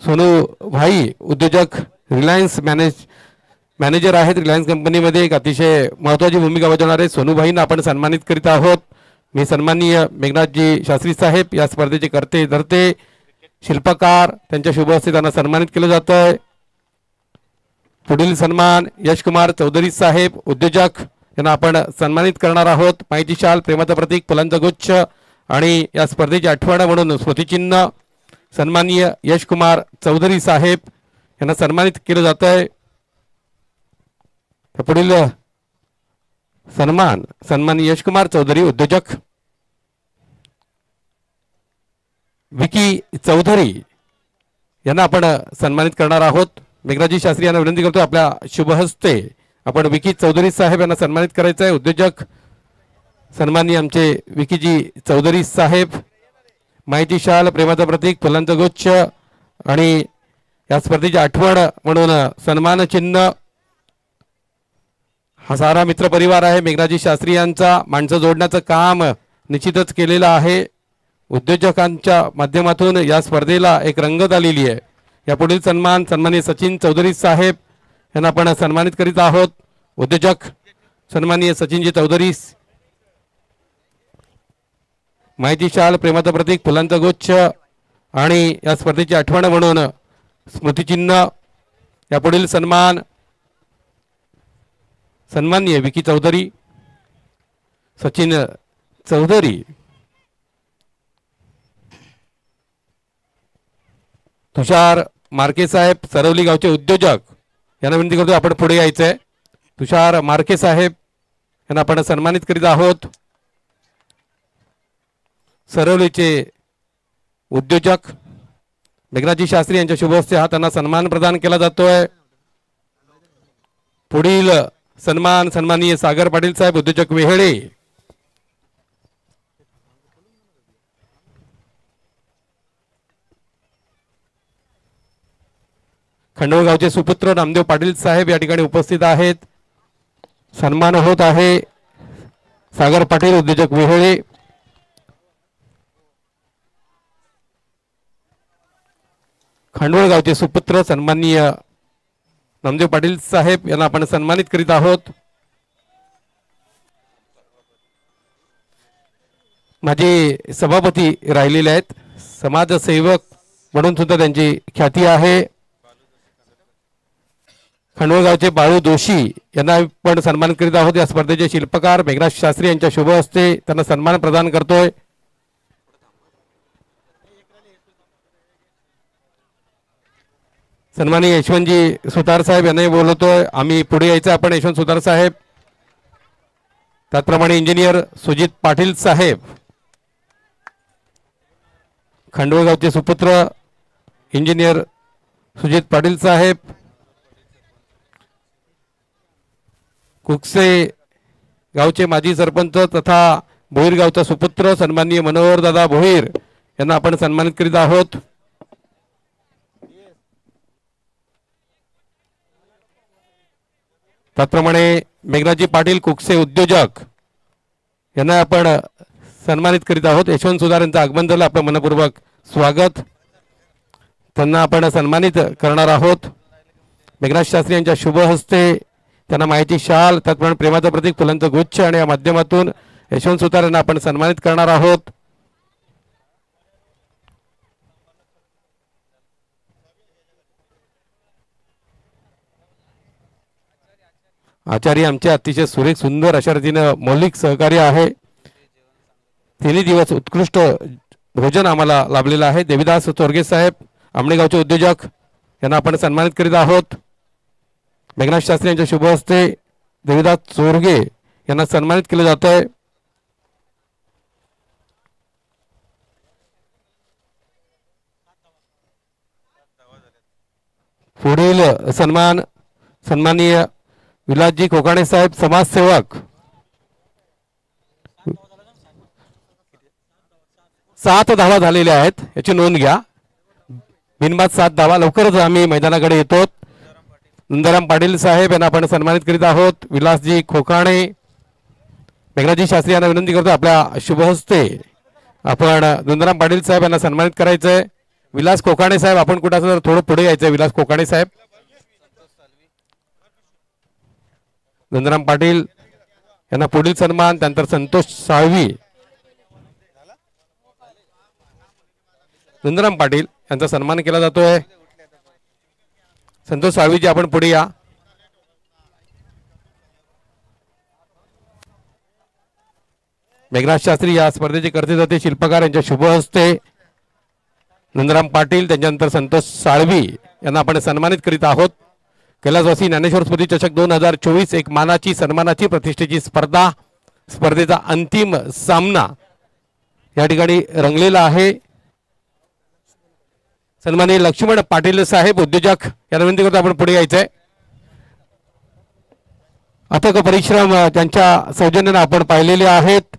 सोनू भाई उद्योजक रिलायन्स मॅनेजर आहेत. रिलायन्स कंपनीमध्ये एक अतिशय महत्त्वाची भूमिका बजावणारे सोनूभाईंना आपण सन्मानित करीत आहोत. मी सन्माननीय मेघनाथजी शास्त्री साहेब या स्पर्धेचे करते धरते शिल्पकार त्यांच्या शुभ हस्ते त्यांना सन्मानित केलं जात आहे. पुढील सन्मान यशकुमार चौधरी साहेब उद्योजक यांना आपण सन्मानित करणार आहोत. माहिती शाल प्रेमाचं प्रतीक फुलांचा गुच्छ आणि या स्पर्धेची आठवण म्हणून स्मृतिचिन्ह सन्माननीय यशकुमार चौधरी साहेब यांना सन्मानित केलं जात आहे. पुढील सन्मान सन्माननीय यशकुमार चौधरी उद्योजक विकी चौधरी यांना आपण सन्मानित करणार आहोत. मेघराजी शास्त्री यांना विनंती करतो आपल्या शुभ हस्ते आपण विकी चौधरी साहेब यांना सन्मानित करायचं आहे. उद्योजक सन्माननीय आमचे विकीजी चौधरी साहेब. माहिती शाल प्रेमाचं प्रतीक फुलांचा गुच्छ आणि या स्पर्धेची आठवण म्हणून सन्मान चिन्ह. हा सारा मित्र परिवार आहे मेघराजी शास्त्री यांचा. माणसं जोडण्याचं काम निश्चितच केलेलं आहे. उद्योजकांच्या माध्यमातून या स्पर्धेला एक रंगत आलेली आहे. या पुढील सन्मान सन्माननीय सचिन चौधरी साहेब यांना आपण सन्मानित करीत आहोत. उद्योजक सन्माननीय सचिनजी चौधरी. माहिती शाल प्रेमाचं प्रतीक फुलांचा गुच्छ आणि या स्पर्धेची आठवण म्हणून स्मृतिचिन्ह. या पुढील सन्मान सन्माननीय विकी चौधरी सचिन चौधरी. तुषार मार्के साहेब सरवली गावचे उद्योजक यांना विनंती करतो आपण पुढे यायचंय. तुषार मार्के साहेब यांना आपण सन्मानित करीत आहोत. सरवलीचे उद्योजक मेघनाथजी शास्त्री यांच्या शुभ हस्ते हा त्यांना सन्मान प्रदान केला जातोय. पुढील सन्मान सन्माननीय सागर पाटील साहेब उद्योजक वेहळे. खंडोळगावचे सुपुत्र नामदेव पाटील साहेब या ठिकाणी उपस्थित आहेत. सन्मान होत आहे सागर पाटील उद्योजक वेहळे. खंडोळगावचे सुपुत्र सन्माननीय नामदेव पाटील साहेब यांना आपण सन्मानित करीत आहोत. माझे सभापती राहिलेले आहेत. समाजसेवक म्हणून सुद्धा त्यांची ख्याती आहे. खंडोळगावचे बाळू जोशी यांना पण सन्मानित करीत आहोत. या स्पर्धेचे शिल्पकार मेघराज शास्त्री यांच्या शुभ हस्ते त्यांना सन्मान प्रदान करतोय. सन्माननीय यशवंतजी सुतार साहेब यांनाही बोलवतोय. आम्ही पुढे यायचं आपण यशवंत सुतार साहेब. त्याचप्रमाणे इंजिनियर सुजित पाटील साहेब खंडोळगावचे सुपुत्र इंजिनियर सुजित पाटील साहेब. कुकसे गावचे माजी सरपंच तथा भोईर गावचा सुपुत्र सन्माननीय मनोहर दादा भोईर यांना आपण सन्मानित करीत आहोत. त्याचप्रमाणे मेघनाजी पाटील कुकसे उद्योजक यांना आपण सन्मानित करीत आहोत. यशवंत सुधार यांचं आगमन झालं, आपलं मनपूर्वक स्वागत. त्यांना आपण सन्मानित करणार आहोत. मेघनाथ शास्त्री यांच्या शुभ हस्ते त्यांना माहिती शाल, त्याचप्रमाणे प्रेमाचं प्रतीक फुलांचं गुच्छ आणि या माध्यमातून यशवंत सुतार यांना आपण सन्मानित करणार आहोत. आचार्य आमचे अतिशय सुरेख सुंदर अशा रीतीनं मौलिक सहकार्य आहे. तिन्ही दिवस उत्कृष्ट भोजन आम्हाला लाभलेलं आहे. देवीदास चोरगे साहेब आमणेगावचे उद्योजक यांना आपण सन्मानित करीत आहोत. मेघनाथ शास्त्री यांच्या शुभ हस्ते देवीदास चोरगे यांना सन्मानित केलं जात आहे. पुढील सन्माननीय विलासजी कोकाणे साहेब समाजसेवक. 7 धावा झालेल्या आहेत, याची नोंद घ्या. बिनबाद 7 धावा. लवकरच आम्ही मैदानाकडे येतो. नंदराम पाटील साहेब यांना आपण सन्मानित करीत आहोत. विलासजी खोकाणे, मेघनाथजी शास्त्री यांना विनंती करतो आपल्या शुभ हस्ते आपण नंदराम पाटील साहेब यांना सन्मानित करायचंय. विलास कोकाणे साहेब आपण कुठं असं थोडं पुढे यायचंय. विलास कोकाणे साहेब, नंदराम पाटील यांना पुढील सन्मान. त्यानंतर संतोष साळवी, नंदराम पाटील यांचा सन्मान केला जातोय. संतोष साळवीजी आपण पुढे या. मेघनाथ शास्त्री या स्पर्धेचे करते जाते शिल्पकार यांच्या शुभ हस्ते नंदराम पाटील, त्याच्यानंतर संतोष साळवी यांना आपण सन्मानित करीत आहोत. कैलासवासी ज्ञानेश्वर स्मृती चषक 2024 एक मानाची सन्मानाची प्रतिष्ठेची स्पर्धा. स्पर्धेचा अंतिम सामना या ठिकाणी रंगलेला आहे. सन्माननीय लक्ष्मण पाटील साहेब उद्योजक यांना विनंती करतो आपण पुढे यायचंय. अथक परिश्रम त्यांच्या सौजन्याने आपण पाहिलेले आहेत.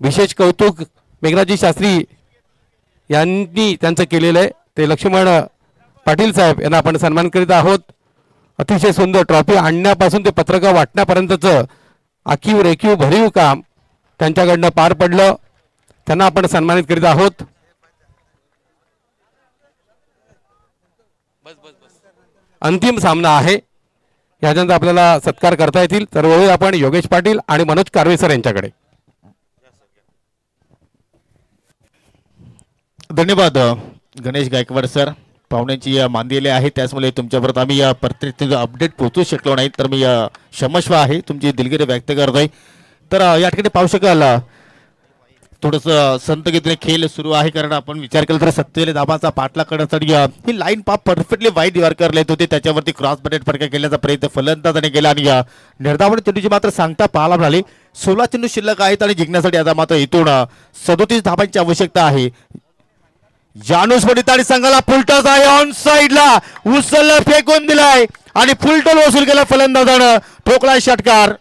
विशेष कौतुक मेघनाथजी शास्त्री यांनी त्यांचं केलेलं आहे. ते लक्ष्मण पाटील साहेब यांना आपण सन्मान करीत आहोत. अतिशय सुंदर ट्रॉफी आणण्यापासून ते पत्रकं वाटण्यापर्यंतचं आखीव रेखीव भरीव काम त्यांच्याकडनं पार पडलं. त्यांना आपण सन्मानित करीत आहोत. अंतिम सामना आहे, याच्यानंतर आपल्याला सत्कार करता येतील. तर वळूया आपण योगेश पाटील आणि मनोज कारवेसर यांच्याकडे. धन्यवाद गणेश गायकवाड सर. पाहुण्यांची मानलेली आहे, त्याचमुळे तुमच्यापर्यंत आम्ही या प्रत्येक अपडेट पोहोचू शकलो नाही, तर मी क्षमस्व आहे, तुमची दिलगिरी व्यक्त करतोय. तर या ठिकाणी पाहू शकाल थोडंसं संत गतीने खेळ सुरू आहे, कारण आपण विचार केला तर 27 धाबाचा पाठलाग करण्यासाठी ही लाईन पाप परफेक्टली वाईट यॉर्कर लेत होते. त्याच्यावरती क्रॉस बॅटेड फटका केल्याचा प्रयत्न फलंदाजाने केला आणि निर्धावण चेंडूची मात्र सांगता पाहायला मिळाली. 16 चेंडू शिल्लक आहेत आणि जिंकण्यासाठी आता मात्र इथून 37 धाबांची आवश्यकता आहे. जानूस आणि संघाला फुलटॉस आहे. ऑन साइडला उचलला, फेकून दिलाय आणि फुलटॉल वसूल केला फलंदाजानं. ठोकलाय षटकार.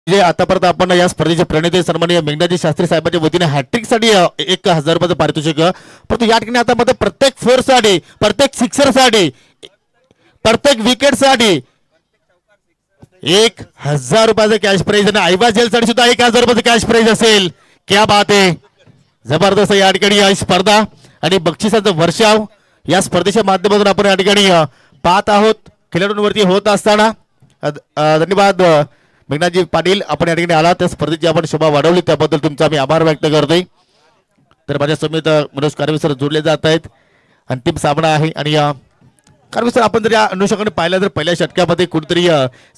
आतापर्यंत आपण या स्पर्धेचे प्रणेते सन्माननीय मेघनाथजी शास्त्री साहेबांच्या वतीने हॅट्रिक साठी 1000 रुपयाचं पारितोषिक. परंतु या ठिकाणी आता मध्ये प्रत्येक फोर साठी, प्रत्येक सिक्सर साठी, प्रत्येक विकेट साठी 1000 रुपयाचं कॅश प्राइज आणि आयवाजेल साठी सुद्धा 1000 रुपयाचं कॅश प्राइज असेल. क्या बात आहे, जबरदस्त या ठिकाणी ही स्पर्धा आणि बक्षिसाचं वर्षाव या स्पर्धेच्या माध्यमातून आपण या ठिकाणी पाहत आहोत खेळाडूंवरती होत असताना. धन्यवाद मेघनाथजी पाटील, आपण या ठिकाणी आला, त्या स्पर्धेची आपण शोभा वाढवली, त्याबद्दल तुमचा मी आभार व्यक्त करतोय. तर माझ्या समेत मनोज कारवेसर जोडले जात आहेत. अंतिम सामना आहे आणि कारवेसर आपण जर या अनुषंगाने पाहिलं तर पहिल्या षटकामध्ये कुठेतरी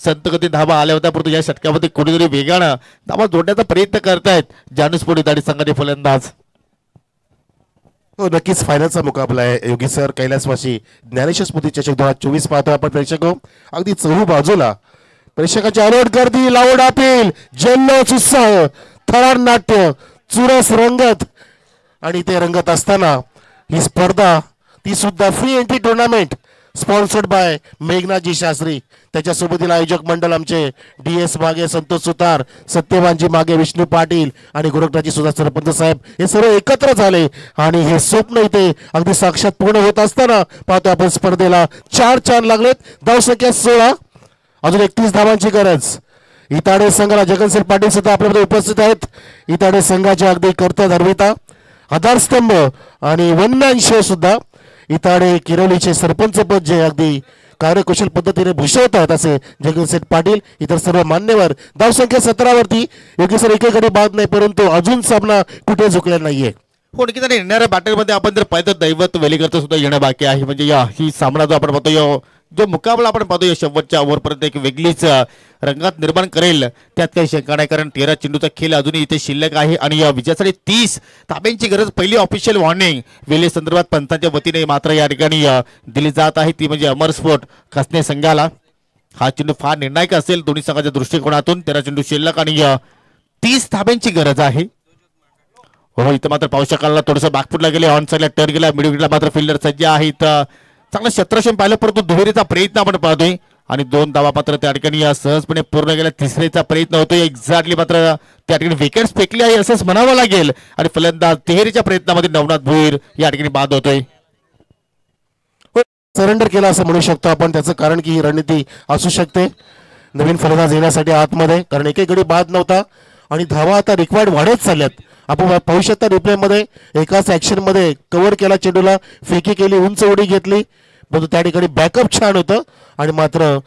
संतगती धावा आल्या होत्या, परंतु या षटकामध्ये कुठेतरी वेगानं धावा जोडण्याचा प्रयत्न करतायत जानूस पोडी दाडी संघाचे फलंदाज. हो, नक्कीच फायनलचा मुकाबला आहे. योगी सर कैलासवासी ज्ञानेश्वर स्मृती चषक 2024 पाहतो आपण प्रेक्षक. अगदी चहू बाजूला प्रेक्षकांची अलोट गर्दी, लाऊड अपील, जल्लोष, उत्साह. थरार नाट्य, चुरस रंगत आणि ते रंगत असताना ही स्पर्धा ती सुद्धा free entry tournament sponsored by मेघनाथजी शास्त्री, त्याच्यासोबतील आयोजक मंडळ आमचे DS मागे संतोष सुतार, सत्यवानजी मागे विष्णू पाटील आणि गोरखनाथजी सुद्धा सरपंच साहेब हे सर्व एकत्र झाले आणि हे स्वप्न इथे अगदी साक्षात पूर्ण होत असताना पाहतो आपण स्पर्धेला 4 चांद लागलेत. धावसंख्या 16, अजून 31 धावांची गरज. इताडे संघाला जगनसेठ पाटील सुद्धा आपल्यामध्ये उपस्थित आहेत. इताडे संघाचे अगदी कर्ता धर्मिता, आधारस्तंभ आणि वनमॅन शो सुद्धा इताडे किरोलीचे सरपंच पद जे अगदी कार्यकुशल पद्धतीने भूषवत आहेत असे जगनसेठ पाटील, इतर सर्व मान्यवर. धावसंख्या 17 वरती योग्य सर एकेकडे बाद नाही, परंतु अजून सामना कुठे झुकलेला नाहीये. हो नक्कीच. आणि येणाऱ्या बॅटलमध्ये आपण जर पाहिलं तर दैवत वेलीकरचं सुद्धा येणं बाकी आहे. म्हणजे ही सामना जो आपण पाहतो, जो मुकाबला आपण पाहतो या शेवटच्या ओव्हरपर्यंत एक वेगळीच रंगात निर्माण करेल त्यात काही शंका नाही, कारण 13 चेंडूचा खेळ अजूनही इथे शिल्लक आहे आणि या विजयासाठी 30 ताब्यांची गरज. पहिली ऑफिशियल वॉर्निंग वेले संदर्भात पंचांच्या वतीने मात्र या ठिकाणी दिली जात आहे, ती म्हणजे अमर स्पोर्ट खसने संघाला. हा चेंडू फार निर्णायक असेल दोन्ही संघाच्या दृष्टिकोनातून. 13 चेंडू शिल्लक आणि 30 ताब्यांची गरज आहे. हो इथं मात्र पाहू शकाल थोडंसं बॅकफुटला गेले, ऑन साईडला टर्न गेला, मिडविकेटला मात्र फिल्डर सज्ज आहे. इथं चांगला क्षेत्रक्षण पाहिलं, परंतु दुहेरीचा प्रयत्न आपण पाहतोय आणि 2 धावा मात्र त्या ठिकाणी सहजपणे पूर्ण केला. तिसरीचा प्रयत्न होतोय, एक्झॅक्टली मात्र त्या ठिकाणी विकेट्स फेकली आहे असंच म्हणावं लागेल आणि फलंदाज तिहेरीच्या प्रयत्नामध्ये नवनाथ भोईर या ठिकाणी बाद होतोय. सरेंडर केला असं म्हणू शकतो आपण. त्याचं कारण की ही रणनीती असू शकते नवीन फलंदाज येण्यासाठी आतमध्ये, कारण एकेकडे बाद नव्हता आणि धावा आता रिक्वायर्ड वाढत चालल्यात. आपण पाहू शकता रिप्लेमध्ये एकाच ॲक्शनमध्ये कव्हर केला चेंडूला, फेकी केली, उंच उडी घेतली, परंतु त्या ठिकाणी बॅकअप छान होतं आणि मात्र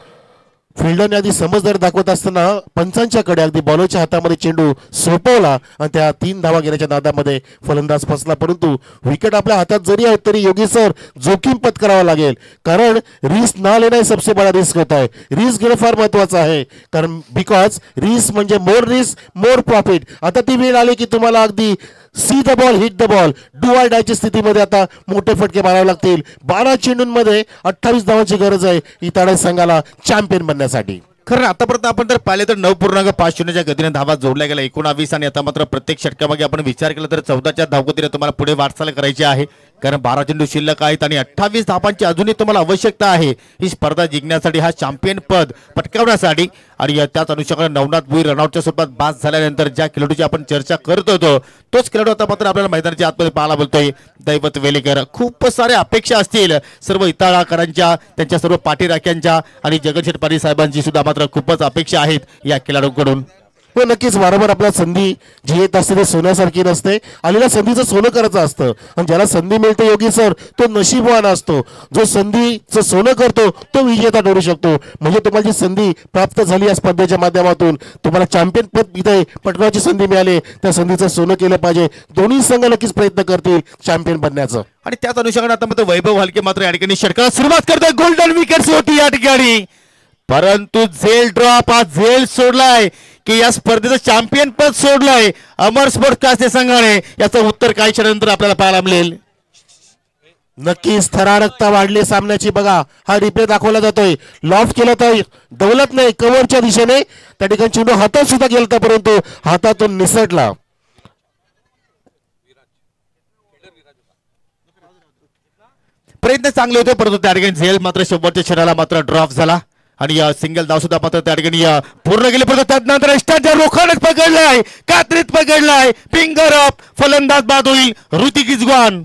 फिल्डरने आधी समजदार दाखवत असताना पंचांच्याकडे अगदी बॉलरच्या हातामध्ये चेंडू सोपवला आणि त्या 3 धावा घेण्याच्या नादामध्ये फलंदाज फसला. परंतु विकेट आपल्या हातात जरी आहेत तरी योगी सर जोखीम पत्करावा लागेल, कारण रिस्क ना लेना सबसे बडा रिस्क होता है. रिस्क घेणं फार महत्वाचं आहे, कारण बिकॉज रिस्क म्हणजे मोर रिस्क मोर प्रॉफिट. आता ती वेळ आली की तुम्हाला अगदी see the ball hit the ball do or डायच्या स्थितीमध्ये आता मोठे फटके मारावे लागतील. 12 चेंडूंमध्ये 28 धावांची गरज आहे इताडे संघाला चॅम्पियन बनण्यासाठी. खरं आतापर्यंत आपण जर पाहिले तर 9.5 गतीने धावा जोडल्या गेल्या 19 आणि आता मात्र प्रत्येक षटकामागे आपण विचार केला तर 14च्या धावगतीने तुम्हाला पुढे वाटचाल करायची आहे, कारण 12 चेंडू शिल्लक आहेत आणि 28 धावांची अजूनही तुम्हाला आवश्यकता आहे ही स्पर्धा जिंकण्यासाठी, हा चॅम्पियन पद पटकावण्यासाठी. आणि त्याच अनुषंगाने नवनाथ भोईर रनआउटच्या स्वरूपात बाद झाल्यानंतर ज्या खेळाडूची आपण चर्चा करत होतो तोच खेळाडू आता मात्र आपल्याला मैदानाच्या आतमध्ये पाहायला बोलतोय, दैवत वेलेकर. खूप साऱ्या अपेक्षा असतील सर्व इताळाकरांच्या, त्यांच्या सर्व पाठीराख्यांच्या आणि जगनशेठ पाटील साहेबांची सुद्धा मात्र खूपच अपेक्षा आहेत या खेळाडूंकडून. हो नक्कीच, वारंवार आपल्या संधी जी येत असते ते सोन्यासारखी नसते, आलेल्या संधीचं सोनं करायचं असतं आणि ज्याला संधी मिळते योगी सर तो नशीबवान असतो. जो संधीचं सोनं करतो तो विजेता ठरू शकतो. म्हणजे तुम्हाला जी संधी प्राप्त झाली या स्पर्धेच्या माध्यमातून तुम्हाला चॅम्पियन पद इथे पटकावण्याची संधी मिळाली, त्या संधीचं सोनं केलं पाहिजे. दोन्ही संघ नक्कीच प्रयत्न करतील चॅम्पियन बनण्याचं. आणि त्याच अनुषंगाने आता मात्र वैभव हलके मात्र या ठिकाणी षटकाला सुरुवात करतोय. गोल्डन विकेट्स होती या ठिकाणी, परंतु झेल ड्रॉप, हा झेल सोडलाय की या स्पर्धेचं चॅम्पियन पद सोडलंय अमर स्पोर्ट्स कासे संघाने. याचं उत्तर काही क्षणानंतर आपल्याला पाहायला मिळेल. नक्कीच थरारकता वाढली सामन्याची. बघा हा रिप्ले दाखवला जातोय, लॉफ्ट केलं तर दौलत नाही कव्हरच्या दिशेने, त्या ठिकाणी चेंडू हातात सुद्धा गेला होता परंतु हातातून निसटला. प्रयत्न चांगले होते परंतु त्या ठिकाणी झेल मात्र शेवटच्या क्षणाला मात्र ड्रॉप झाला आणि सिंगल धाव सुद्धा मात्र त्या ठिकाणी पूर्ण गेले. परंतु त्यानंतर एक्स्ट्राच्या रोखानेच पकडलाय, कात्रीत पकडलाय, फिंगर अप, फलंदाज बाद होईल ऋतिक इजवान.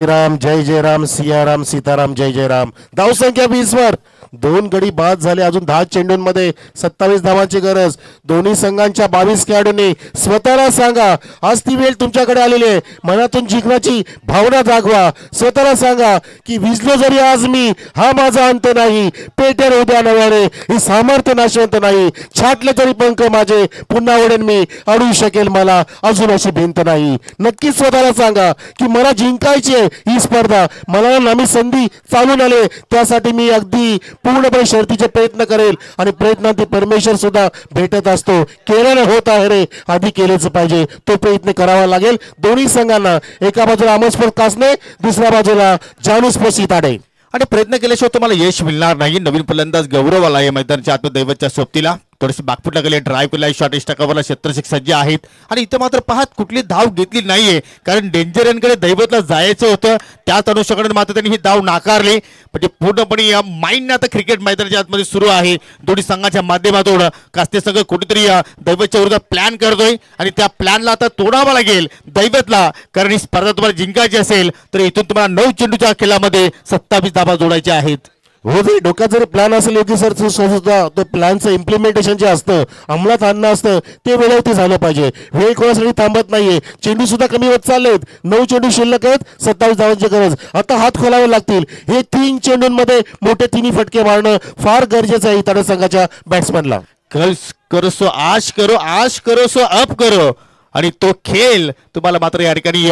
राम जय जय राम, सियाराम सीताराम जय जय राम. धावसंख्या 20 वर 2 गडी बाद झाले. अजून 10 चेंडूंमध्ये 27 धावांची गरज. दोन्ही संघांच्या 22 खेळाडूंनी स्वतःला सांगा, आज ती वेळ तुमच्याकडे आलेली आहे. मनातून जिंकण्याची भावना जागवा. स्वतःला सांगा की विजलो जरी आज मी, हा माझा अंत नाही. पेटेर उद्या नव्याने, ही सामर्थ्य नाशवंत नाही. छाटले तरी पंख माझे, पुन्हा ओढेन मी, अडू शकेल मला अजून अशी भिंत नाही. नक्कीच स्वतःला सांगा की मला जिंकायची आहे ही स्पर्धा. मला नामी संधी चालून आले, त्यासाठी मी अगदी पूर्णपणे शर्तीचे प्रयत्न करेल आणि प्रयत्नांती परमेश्वर सुद्धा भेटत असतो. केल्याने होत आहे रे, आधी केलेच पाहिजे. तो प्रयत्न करावा लागेल दोन्ही संघांना. एका बाजूला अमोस्फोर्ट कासने, दुसऱ्या बाजूला जानुस्फोर्ट सीताडे. आणि प्रयत्न केल्याशिवाय तुम्हाला यश मिळणार नाही. नवीन फलंदाज गौरव आला आहे मैदानाच्या आत्मदैवतच्या सोबतीला. थोडीशी बागफुटला गेले, ड्राईव्ह केला, शॉर्ट इष्टा कव्हरला क्षेत्ररक्षक सज्ज आहेत. आणि इथं मात्र पाहत कुठली धाव घेतली नाहीये, कारण डेंजरनकडे दैवतला जायचं होतं. त्याच अनुषंगाने मात्र त्यांनी ही धाव नाकारली. म्हणजे पूर्णपणे या माइंड आता क्रिकेट मैदानाच्या आतमध्ये सुरू आहे. दोन्ही संघाच्या माध्यमातून कास्ते संघ कुठेतरी दैवतच्या विरोधात प्लॅन करतोय आणि त्या प्लॅनला आता तोडावा लागेल दैवतला. कारण ही स्पर्धा तुम्हाला जिंकायची असेल तर इथून तुम्हाला 9 चेंडूच्या खेळामध्ये 27 धावा जोडायच्या आहेत. हो, जरी डोक्यात जरी प्लॅन असेल योगी सर सुद्धा तो प्लॅनचं इम्प्लिमेंटेशन जे असतं, अंमलात आणणं असतं, ते वेळेवरती झालं पाहिजे. वेळ कोणासाठी थांबत नाहीये. चेंडू सुद्धा कमी होत चाललेत. 9 चेंडू शिल्लक आहेत, 27 धावांची गरज. आता हात खोलावे लागतील. हे 3 चेंडूंमध्ये मोठे 3 फटके मारणं फार गरजेचं आहे इतर संघाच्या बॅट्समॅनला. कल करो सो आश करो, आश करो सो अप करो. आणि तो खेळ तुम्हाला मात्र या ठिकाणी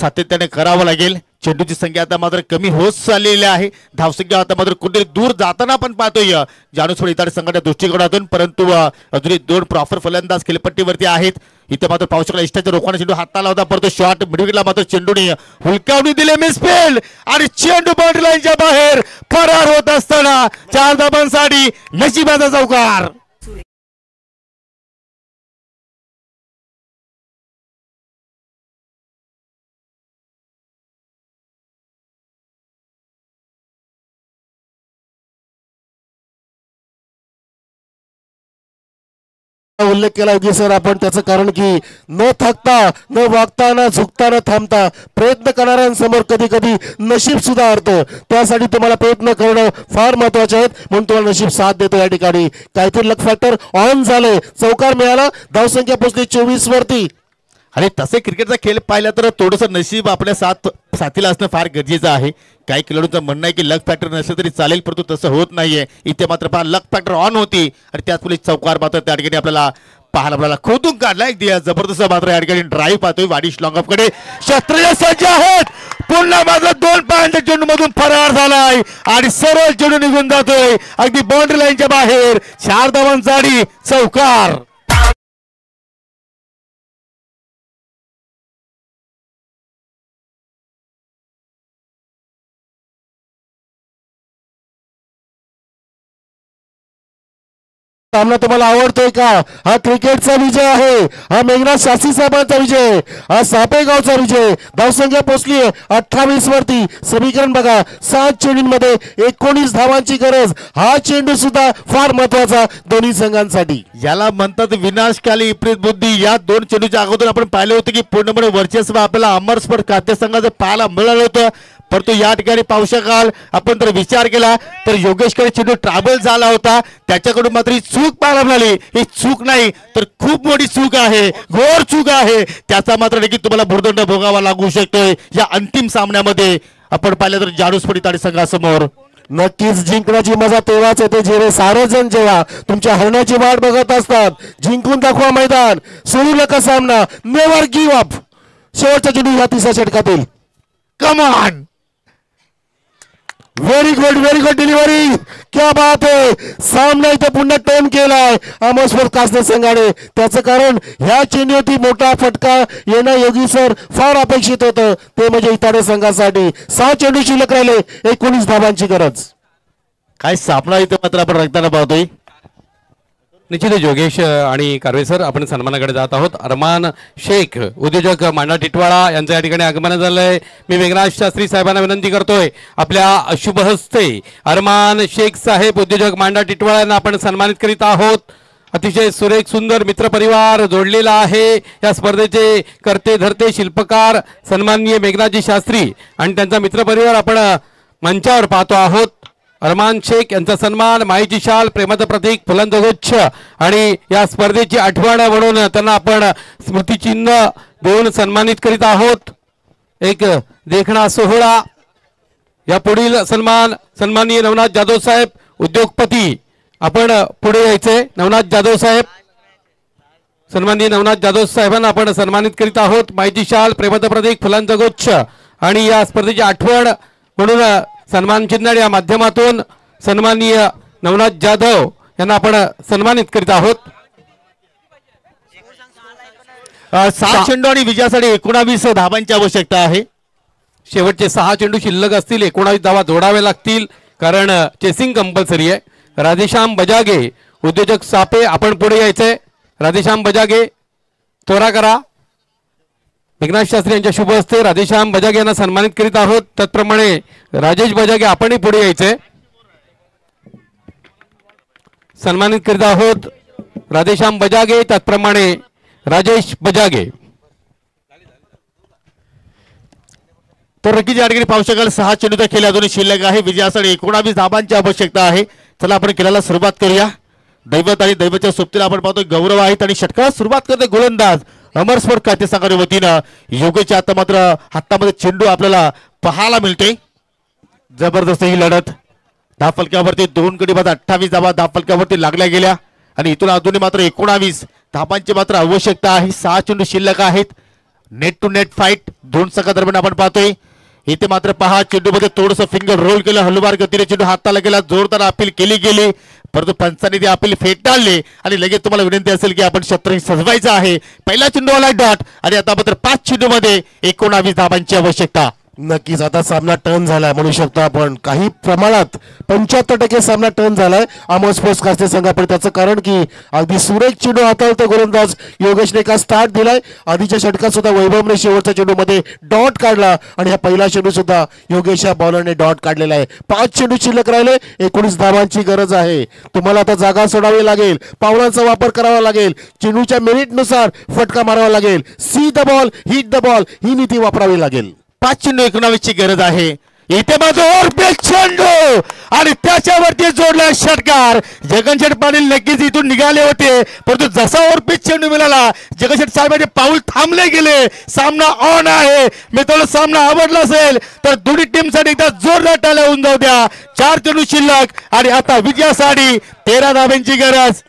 सातत्याने करावा लागेल. चेंडूची संख्या आता मात्र कमी होत चाललेली आहे. धावसंख्या आता मात्र कुठेतरी दूर जाताना आपण पाहतोय जानुस्फोर्ट इतर संघाच्या दृष्टिकोनातून. परंतु अजूनही 2 प्रॉपर फलंदाज खेळपट्टीवरती आहेत. इथे मात्र पाहू शकला इष्टाच्या रोखण्याचा चेंडू हाताला होता, परंतु शॉट मिडविकेटला मात्र चेंडूने हुलकावणी दिले, मिसफील्ड आणि चेंडू बाउंड्री लाईनच्या बाहेर फरार होत असताना 4 धावांसाठी नशिबाचा चौकार. उल्लेख केला योगी सर आपण, त्याचं कारण की न थकता, न वागता, न झुकता, न थांबता प्रयत्न करणाऱ्यांसमोर कधी कधी नशीब सुद्धा हरतं. त्यासाठी तुम्हाला प्रयत्न करणं फार महत्वाचे आहेत. म्हणून तुम्हाला नशीब साथ देतो. या ठिकाणी काहीतरी लक फॅक्टर ऑन झाले, चौकार मिळाला, धावसंख्या पोहोचली 24 वरती. आणि तसे क्रिकेटचा खेळ पाहिला तर थोडंसं नशीब आपल्या साथीला असणं फार गरजेचं आहे. काही खेळाडूंचं म्हणणं आहे की लक फॅक्टर नसलं तरी चालेल, परंतु तसं होत नाहीये. इथे मात्र पहा लक फॅक्टर ऑन होती आणि त्याच पुढे चौकार मात्र त्या ठिकाणी आपल्याला पाहायला खोदून काढला. एक जबरदस्त मात्र या ठिकाणी ड्राईव्ह पाहतोय वाडिश लॉंग ऑफ कडे. क्षत्रिय सज्ज आहेत. पुन्हा मात्र 2 पायांच्या चेंडू मधून फरार झालाय आणि सरळ चेंडू निघून जातोय अगदी बाउंड्री लाईनच्या बाहेर. 4 धावांसाठी चौकार. सामना तुम्हाला आवडतोय का? हा क्रिकेटचा विजय आहे. हा मेघनाथ शास्त्री साहेबांचा विजय, हा सापेगावचा विजय. धावसंख्या पोहोचली 28 वरती. समीकरण बघा, 7 चेंडूंमध्ये 19 धावांची गरज. हा चेंडू सुद्धा फार महत्वाचा दोन्ही संघांसाठी. याला म्हणतात विनाशकाली विपरीत बुद्धी. या 2 चेंडूच्या अगोदर आपण पाहिलं होतं की पूर्णपणे वर्चस्व आपल्याला अमरस्फोर्ट खाते संघाचं पाहायला मिळालं होतं. परंतु या ठिकाणी पाहू शकाल आपण जर विचार केला तर योगेशकडे चेंडू ट्रॅव्हल झाला होता, त्याच्याकडून मात्र ही चूक पाहायला मिळाली. ही चूक नाही तर खूप मोठी चूक आहे, घोर चूक आहे. त्याचा मात्र देखील तुम्हाला भुर्दंड भोगावा लागू शकतोय या अंतिम सामन्यामध्ये. आपण पाहिलं तर जानुस्फोर्ट इटाळी संघासमोर नक्कीच जिंकण्याची मजा तेव्हाच येते जेव्हा सार्वजन जेव्हा तुमच्या हरण्याची वाट बघत असतात. जिंकून दाखवा मैदान, सोडू नका सामना, नेव्हर गिव्ह अप. शेवटचा चेंडू या 3ऱ्या षटकातील. Come on, very good delivery. क्या बात आहे. सामना इथे पुन्हा टर्न केलाय अमरस्फोर्ट कासने संघाने. त्याचं कारण ह्या चेंडूवरती मोठा फटका येणं योगी सर फार अपेक्षित होतं. ते म्हणजे इटाडे संघासाठी. 6 चेंडू शिल्लक राहिले, 19 धावांची गरज. काय सामना इथे मात्र आपण रंगताना पाहतोय. निश्चित योगेश आणि कारवे सर, आपण सन्मानाकडे जात आहोत. अरमान शेख उद्योजक मांडा टिटवाळा यांचं या ठिकाणी आगमन झालंय. मी मेघनाथ शास्त्री साहेबांना विनंती करतोय आपल्या शुभ हस्ते अरमान शेख साहेब उद्योजक मांडा टिटवाळा यांना आपण सन्मानित करीत आहोत. अतिशय सुरेख सुंदर मित्रपरिवार जोडलेला आहे. या स्पर्धेचे करते धरते शिल्पकार सन्माननीय मेघनाथजी शास्त्री आणि त्यांचा मित्रपरिवार आपण मंचावर पाहतो आहोत. अरमान शेख यांचा सन्मान, माईची शाल, प्रेमाचं प्रतीक, फुलांचा गुच्छ आणि या स्पर्धेची आठवण म्हणून त्यांना आपण स्मृतिचिन्ह देऊन सन्मानित करीत आहोत. एक देखणा सोहळा. या पुढील सन्माननीय नवनाथ जाधव साहेब उद्योगपती, आपण पुढे यायचे. नवनाथ जाधव साहेब, सन्माननीय नवनाथ जाधव साहेबांना आपण सन्मानित करीत आहोत. माईची शाल, प्रेमाचं प्रतीक, फुलांचा गुच्छ आणि या स्पर्धेची आठवण म्हणून सन्मान चिन्ह या माध्यमातून सन्माननीय नवनाथ जाधव यांना आपण सन्मानित करीत आहोत. 7 चेंडू आणि विजयासाठी 19 धावांची आवश्यकता आहे. शेवटचे 6 चेंडू शिल्लक असतील. 19 धावा जोडाव्या लागतील कारण चेसिंग कंपल्सरी आहे. राधेश्याम बजागे उद्योजक सापे, आपण पुढे यायचंय. राधेश्याम बजागे, त्वरा करा. मेघनाथ शास्त्री यांच्या शुभ हस्ते राधेश्याम बजागे यांना सन्मानित करीत आहोत. त्याचप्रमाणे राजेश बजागे, आपणही पुढे यायचंय. सन्मानित करीत आहोत राधेश्याम बजागे, त्याचप्रमाणे राजेश बजागे. तर नक्कीच या ठिकाणी पाहू शकाल 6 चेंडूचा खेळ अजूनही शिल्लक आहे. विजयासाठी 19 धावांची आवश्यकता आहे. चला आपण खेळाला सुरुवात करूया. दैवत आणि दैवतच्या सोबतीला आपण पाहतोय गौरव आहेत आणि षटकाला सुरुवात करते गोलंदाज अमर स्पोर्ट खाते संघाच्या वतीनं योगेशच्या आता मात्र हातामध्ये चेंडू आपल्याला पाहायला मिळते. जबरदस्त ही लढत. धावफलकावरती 2 गडी बाद 28 धावा धावफलकावरती लागल्या गेल्या आणि इथून अजूनही मात्र 19 धावांची मात्र आवश्यकता आहे. 6 चेंडू शिल्लक आहेत. नेट टू नेट फाईट 2 संघादरम्यान आपण पाहतोय. इथे मात्र पहा चेंडूमध्ये थोडंसं फिंगर रोल केलं, हलवार गतीने चेंडू हाताला गेला, जोरदार अपील केली गेली परंतु पंचांनी ते अपील फेटाळले आणि लगेच तुम्हाला विनंती असेल की आपण शतरंज सजवायचं आहे. पहिला चेंडू आला डॉट आणि आता मात्र 5 चेंडूमध्ये 19 धावांची आवश्यकता. नक्कीच आता सामना टर्न झालाय म्हणू शकतो आपण. काही प्रमाणात 75% सामना टर्न झालाय अमर स्पोर्ट्स खाते संघाकडे. त्याचं कारण की अगदी सुरेख चेंडू हाताळतो गोलंदाज योगेशने का स्टार्ट दिलाय. आधीच्या षटकात सुद्धा वैभवने शेवटच्या चेंडूमध्ये डॉट काढला आणि हा पहिला चेंडू सुद्धा योगेश या बॉलरने डॉट काढलेला आहे. 5 चेंडू शिल्लक राहिले. 19 धावांची गरज आहे. तुम्हाला आता जागा सोडावी लागेल, पावलांचा वापर करावा लागेल, चेंडूच्या मेरिटनुसार फटका मारावा लागेल. See the ball, hit the ball ही नीती वापरावी लागेल. 5 चेंडू 19 ची गरज आहे. इथे माझं चेंडू आणि त्याच्यावरती जोडला षटकार. जगनशेठ पाटील नक्कीच इथून निघाले होते परंतु जसा ओरपीच चेंडू मिळाला जगनशेठ साहेबांचे पाऊल थांबले गेले. सामना ऑन आहे. मित्रांनो सामना आवडला असेल तर दोन्ही टीम साठी एकदा जोरदार टाळ्या होऊन जाऊ द्या. 4 चेंडू शिल्लक आणि आता विजयासाठी 13 धावांची गरज.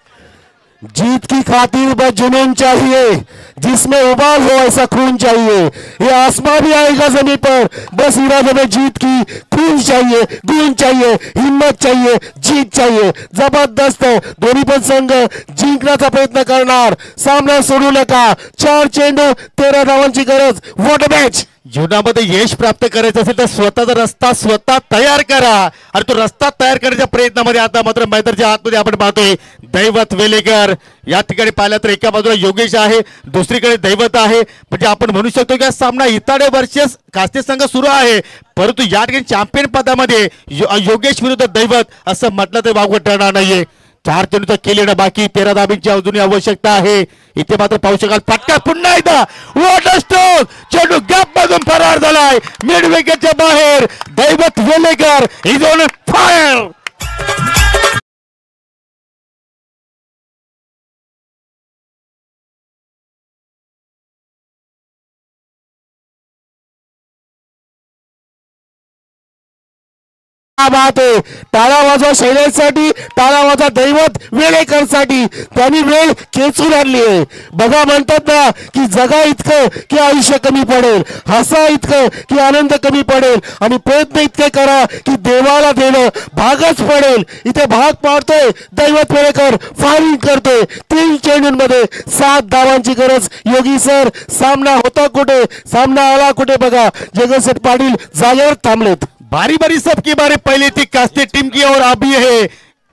जीत की खातिर बस जुनून चाहिए, जिसमें उबाल हो ऐसा खून चाहिए. ये आसमां भी आएगा जमीन पर, बस इरादे में जीत की खून चाहिए, गुण चाहिए, हिम्मत चाहिए, जीत चाहिए. जबरदस्त दोन्ही पण संघ जिंकण्याचा प्रयत्न करणार. सामना सोडू नका. 4 चेंडू 13 धावांची गरज. What match. जीवनामध्ये यश प्राप्त करायचं असेल तर स्वतःचा रस्ता स्वतः तयार करा आणि तो रस्ता तयार करण्याच्या प्रयत्नामध्ये आता मात्र मैदानाच्या आतमध्ये आपण पाहतोय दैवत वेलेकर. या ठिकाणी पाहिलं तर एका बाजूला योगेश आहे, दुसरीकडे दैवत आहे. म्हणजे आपण म्हणू शकतो की हा सामना इताडे वर्सेस कास्ते संघ सुरू आहे परंतु या ठिकाणी चॅम्पियन पदामध्ये योगेश विरुद्ध दैवत असं म्हटलं तर वावगं ठरणार नाहीये. 4 चेंडूचा केलेला बाकी 13 धावांची अजूनही आवश्यकता आहे. इथे मात्र पाहू शकाल फटका पुन्हा एकदा वॉटर स्टोन. चेंडू गॅप मधून फरार झालाय मिड विकेटच्या बाहेर. दैवत वेलेकर इज ऑन फायर. बात आहे. टाळा वाजवा शैलेशसाठी, टाळा वाजवा दैवत वेळेकरसाठी. त्यांनी वेळ खेचून आणली आहे. बघा म्हणतात ना की जगा इतकं की आयुष्य कमी पडेल, हसा इतकं की आनंद कमी पडेल आणि प्रयत्न इतके करा की देवाला देणं भागच पडेल. इथे भाग पाडतोय दैवत वेळेकर. फायरिंग करतोय. 3 चेंडूंमध्ये 7 धावांची गरज. योगी सर सामना होता कुठे, सामना आला कुठे. बघा जगनशेठ पाटील जागेवर थांबलेत. बारी बारी सबकी बारी. पहले थी कास्ते टीम की और अभी है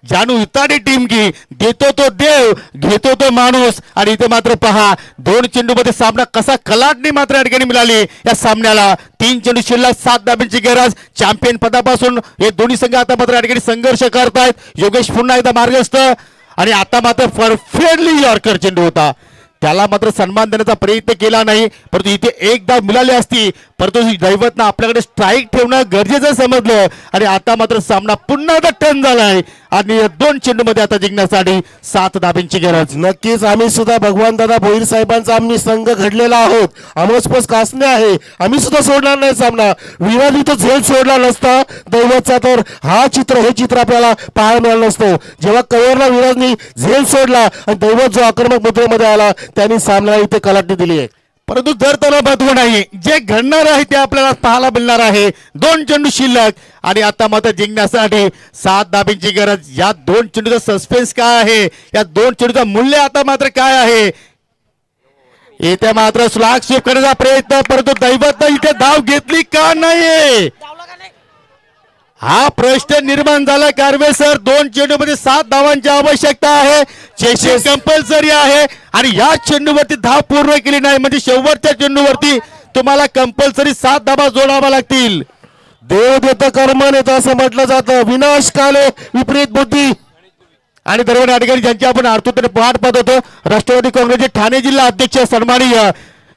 जानू इताडे टीम की. देतो तो देव, घेतो तो माणूस. आणि इथे मात्र पहा 2 चेंडू मध्ये सामना कसा कलाटणी मात्र या ठिकाणी मिळाली या सामन्याला. 3 चेंडू शिल्लक 7 धावांची गरज. चॅम्पियन पदापासून हे दोन्ही संघ आता मात्र या ठिकाणी संघर्ष करतायत. योगेश पुन्हा एकदा मार्गस्थ आणि आता मात्र परफेक्टली यॉर्कर चेंडू होता. त्याला मात्र सन्मान देण्याचा प्रयत्न केला नाही परंतु इथे एक धाव मिळाली असती परंतु दैवतनं आपल्याकडे स्ट्राईक ठेवणं गरजेचं समजलं आणि आता मात्र सामना पुन्हा एकदा टर्न झालाय आणि 2 चेंडूमध्ये आता जिंकण्यासाठी 7 धाब्यांची गरज. नक्कीच आम्ही सुद्धा भगवान दादा भोईर साहेबांचा आम्ही संघ घडलेला आहोत. अमोस्पस कासने आहे, आम्ही सुद्धा सोडणार नाही सामना. विराधी तो झेल सोडला नसता दैवतचा तर हे चित्र आपल्याला पाहायला मिळालं नसतं. जेव्हा कव्हरला विराजनी झेल सोडला आणि दैवत जो आक्रमक मुद्रेमध्ये आला त्यांनी सामन्याला इथे कलाटणी दिली आहे. परंतु जर त्याला महत्व नाही, जे घडणार आहे ते आपल्याला पाहायला मिळणार आहे. 2 चेंडू शिल्लक आणि आता मात्र जिंकण्यासाठी 7 धाब्यांची गरज. या 2 चेंडूचा सस्पेन्स काय आहे, या 2 चेंडूचं मूल्य आता मात्र काय आहे. इथे मात्र स्लॅग स्वीप करण्याचा प्रयत्न, परंतु दैवतनं इथे धाव घेतली का नाही हा प्रश्न निर्माण झाला. कारवे सर 2 चेंडूमध्ये 7 धावांची आवश्यकता आहे. चेसिंग कंपल्सरी आहे आणि या चेंडूवरती धाव पूर्ण केली नाही म्हणजे शेवटच्या चेंडूवरती तुम्हाला कंपल्सरी 7 धावा जोडाव्या लागतील. देव देत कर्म नेत असं म्हटलं जातं. विनाश काले विपरीत बुद्धी. आणि दरम्यान या ठिकाणी ज्यांची आपण आर्तुतेने पाठ पाहत होतो राष्ट्रवादी काँग्रेसचे ठाणे जिल्हा अध्यक्ष सन्माननीय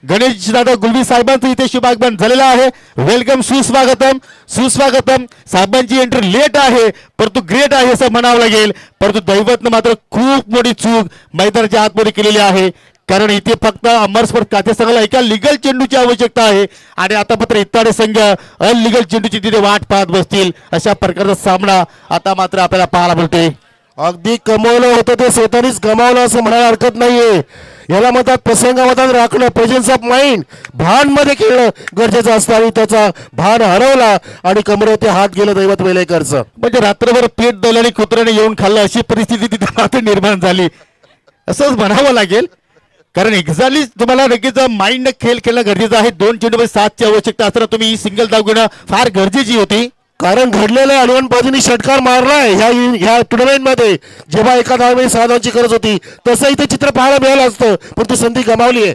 गणेश दादा गुलवी साहेबांचं इथे शुभागमन झालेलं आहे. वेलकम, सुस्वागतम सुस्वागतम. साहेबांची एंट्री लेट आहे परंतु ग्रेट आहे असं म्हणावं लागेल. परंतु दैवतनं मात्र खूप मोठी चूक मैदानाच्या आतमध्ये केलेली आहे. कारण इथे फक्त अमरस्पोर्ट काथे संघाला एका लिगल चेंडूची आवश्यकता आहे आणि आता मात्र इत्ताडे संघ अनलिगल चेंडूची तिथे वाट पाहत बसतील. अशा प्रकारचा सामना आता मात्र आपल्याला पाहायला मिळतोय. अगदी कमवलं होतं ते स्वतःनीच गमावलं असं म्हणायला हरकत नाहीये. याला म्हणतात प्रसंगामतात राखणं, प्रेझेन्स ऑफ माइंड. भान मध्ये खेळणं गरजेचं असतं आणि त्याचा भान हरवला आणि कमरेवरती हात गेलं दैवत वेलेकरचं. म्हणजे रात्रभर पेट दल्याने कुत्र्याने येऊन खाल्लं अशी परिस्थिती तिथे मात्र निर्माण झाली असंच म्हणावं लागेल. कारण एक्झॅक्टली तुम्हाला नक्कीच माइंड खेळ खेळणं गरजेचं आहे. 2 चेंडूमध्ये 7ची आवश्यकता असताना तुम्ही सिंगल धाव घेणं फार गरजेची होती. कारण घडलेल्या 11 बाजूनी षटकार मारलाय ह्या टुर्नामेंटमध्ये. जेव्हा एका धावेमध्ये 6 धावांची गरज होती तसं इथे चित्र पाहायला मिळालं असतं पण ती संधी गमावली आहे.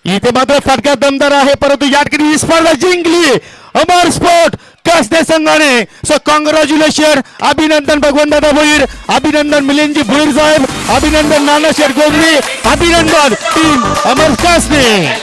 इथे मात्र फटका दमदार आहे परंतु या ठिकाणी ही स्पर्धा जिंकली अमर स्पोर्ट कसने संघाने. सो कॉंग्रॅच्युलेशन, अभिनंदन भगवंतदादा भोईर, अभिनंदन मिलिंदजी भोईर साहेब, अभिनंदन नाना शेठ गोगरी, अभिनंदन टीम अमर कसने.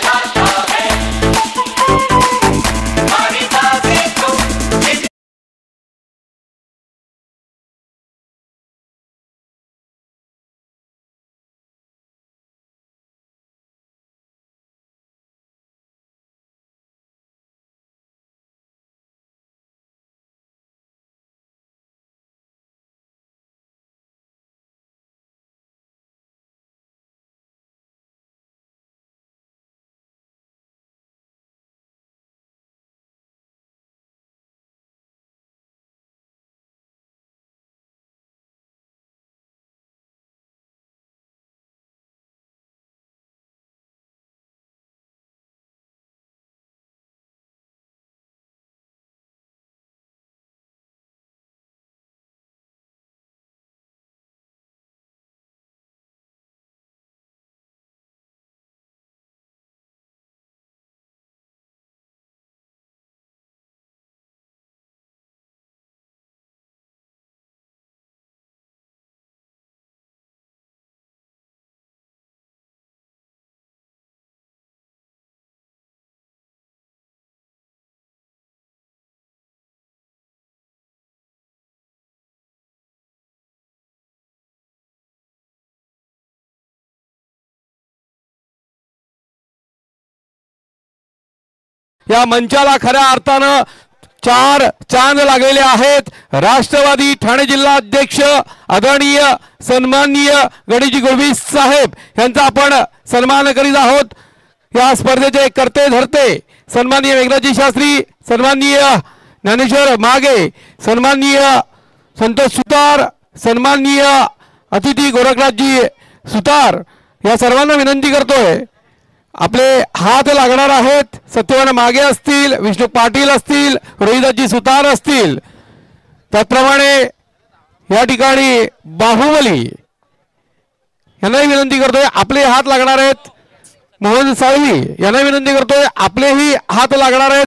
या मंचाला खऱ्या अर्थानं 4 चांद लागलेले आहेत. राष्ट्रवादी ठाणे जिल्हा अध्यक्ष आदरणीय सन्माननीय गणेशजी गुळवी साहेब यांचा आपण सन्मान करीत आहोत. या स्पर्धेचे करते धरते सन्माननीय मेघराजी शास्त्री, सन्माननीय ज्ञानेश्वर मागे, सन्माननीय संतोष सुतार, सन्माननीय अतिथी गोरखनाथजी सुतार या सर्वांना विनंती करतोय आपले हात लागणार आहेत. सत्यवान मागे असतील, विष्णू पाटील असतील, रोहिदाजी सुतार असतील, त्याचप्रमाणे या ठिकाणी बाहुबली यांनाही विनंती करतोय आपले हात लागणार आहेत. मोहन साळवी यांना विनंती करतोय आपलेही हात लागणार आहेत.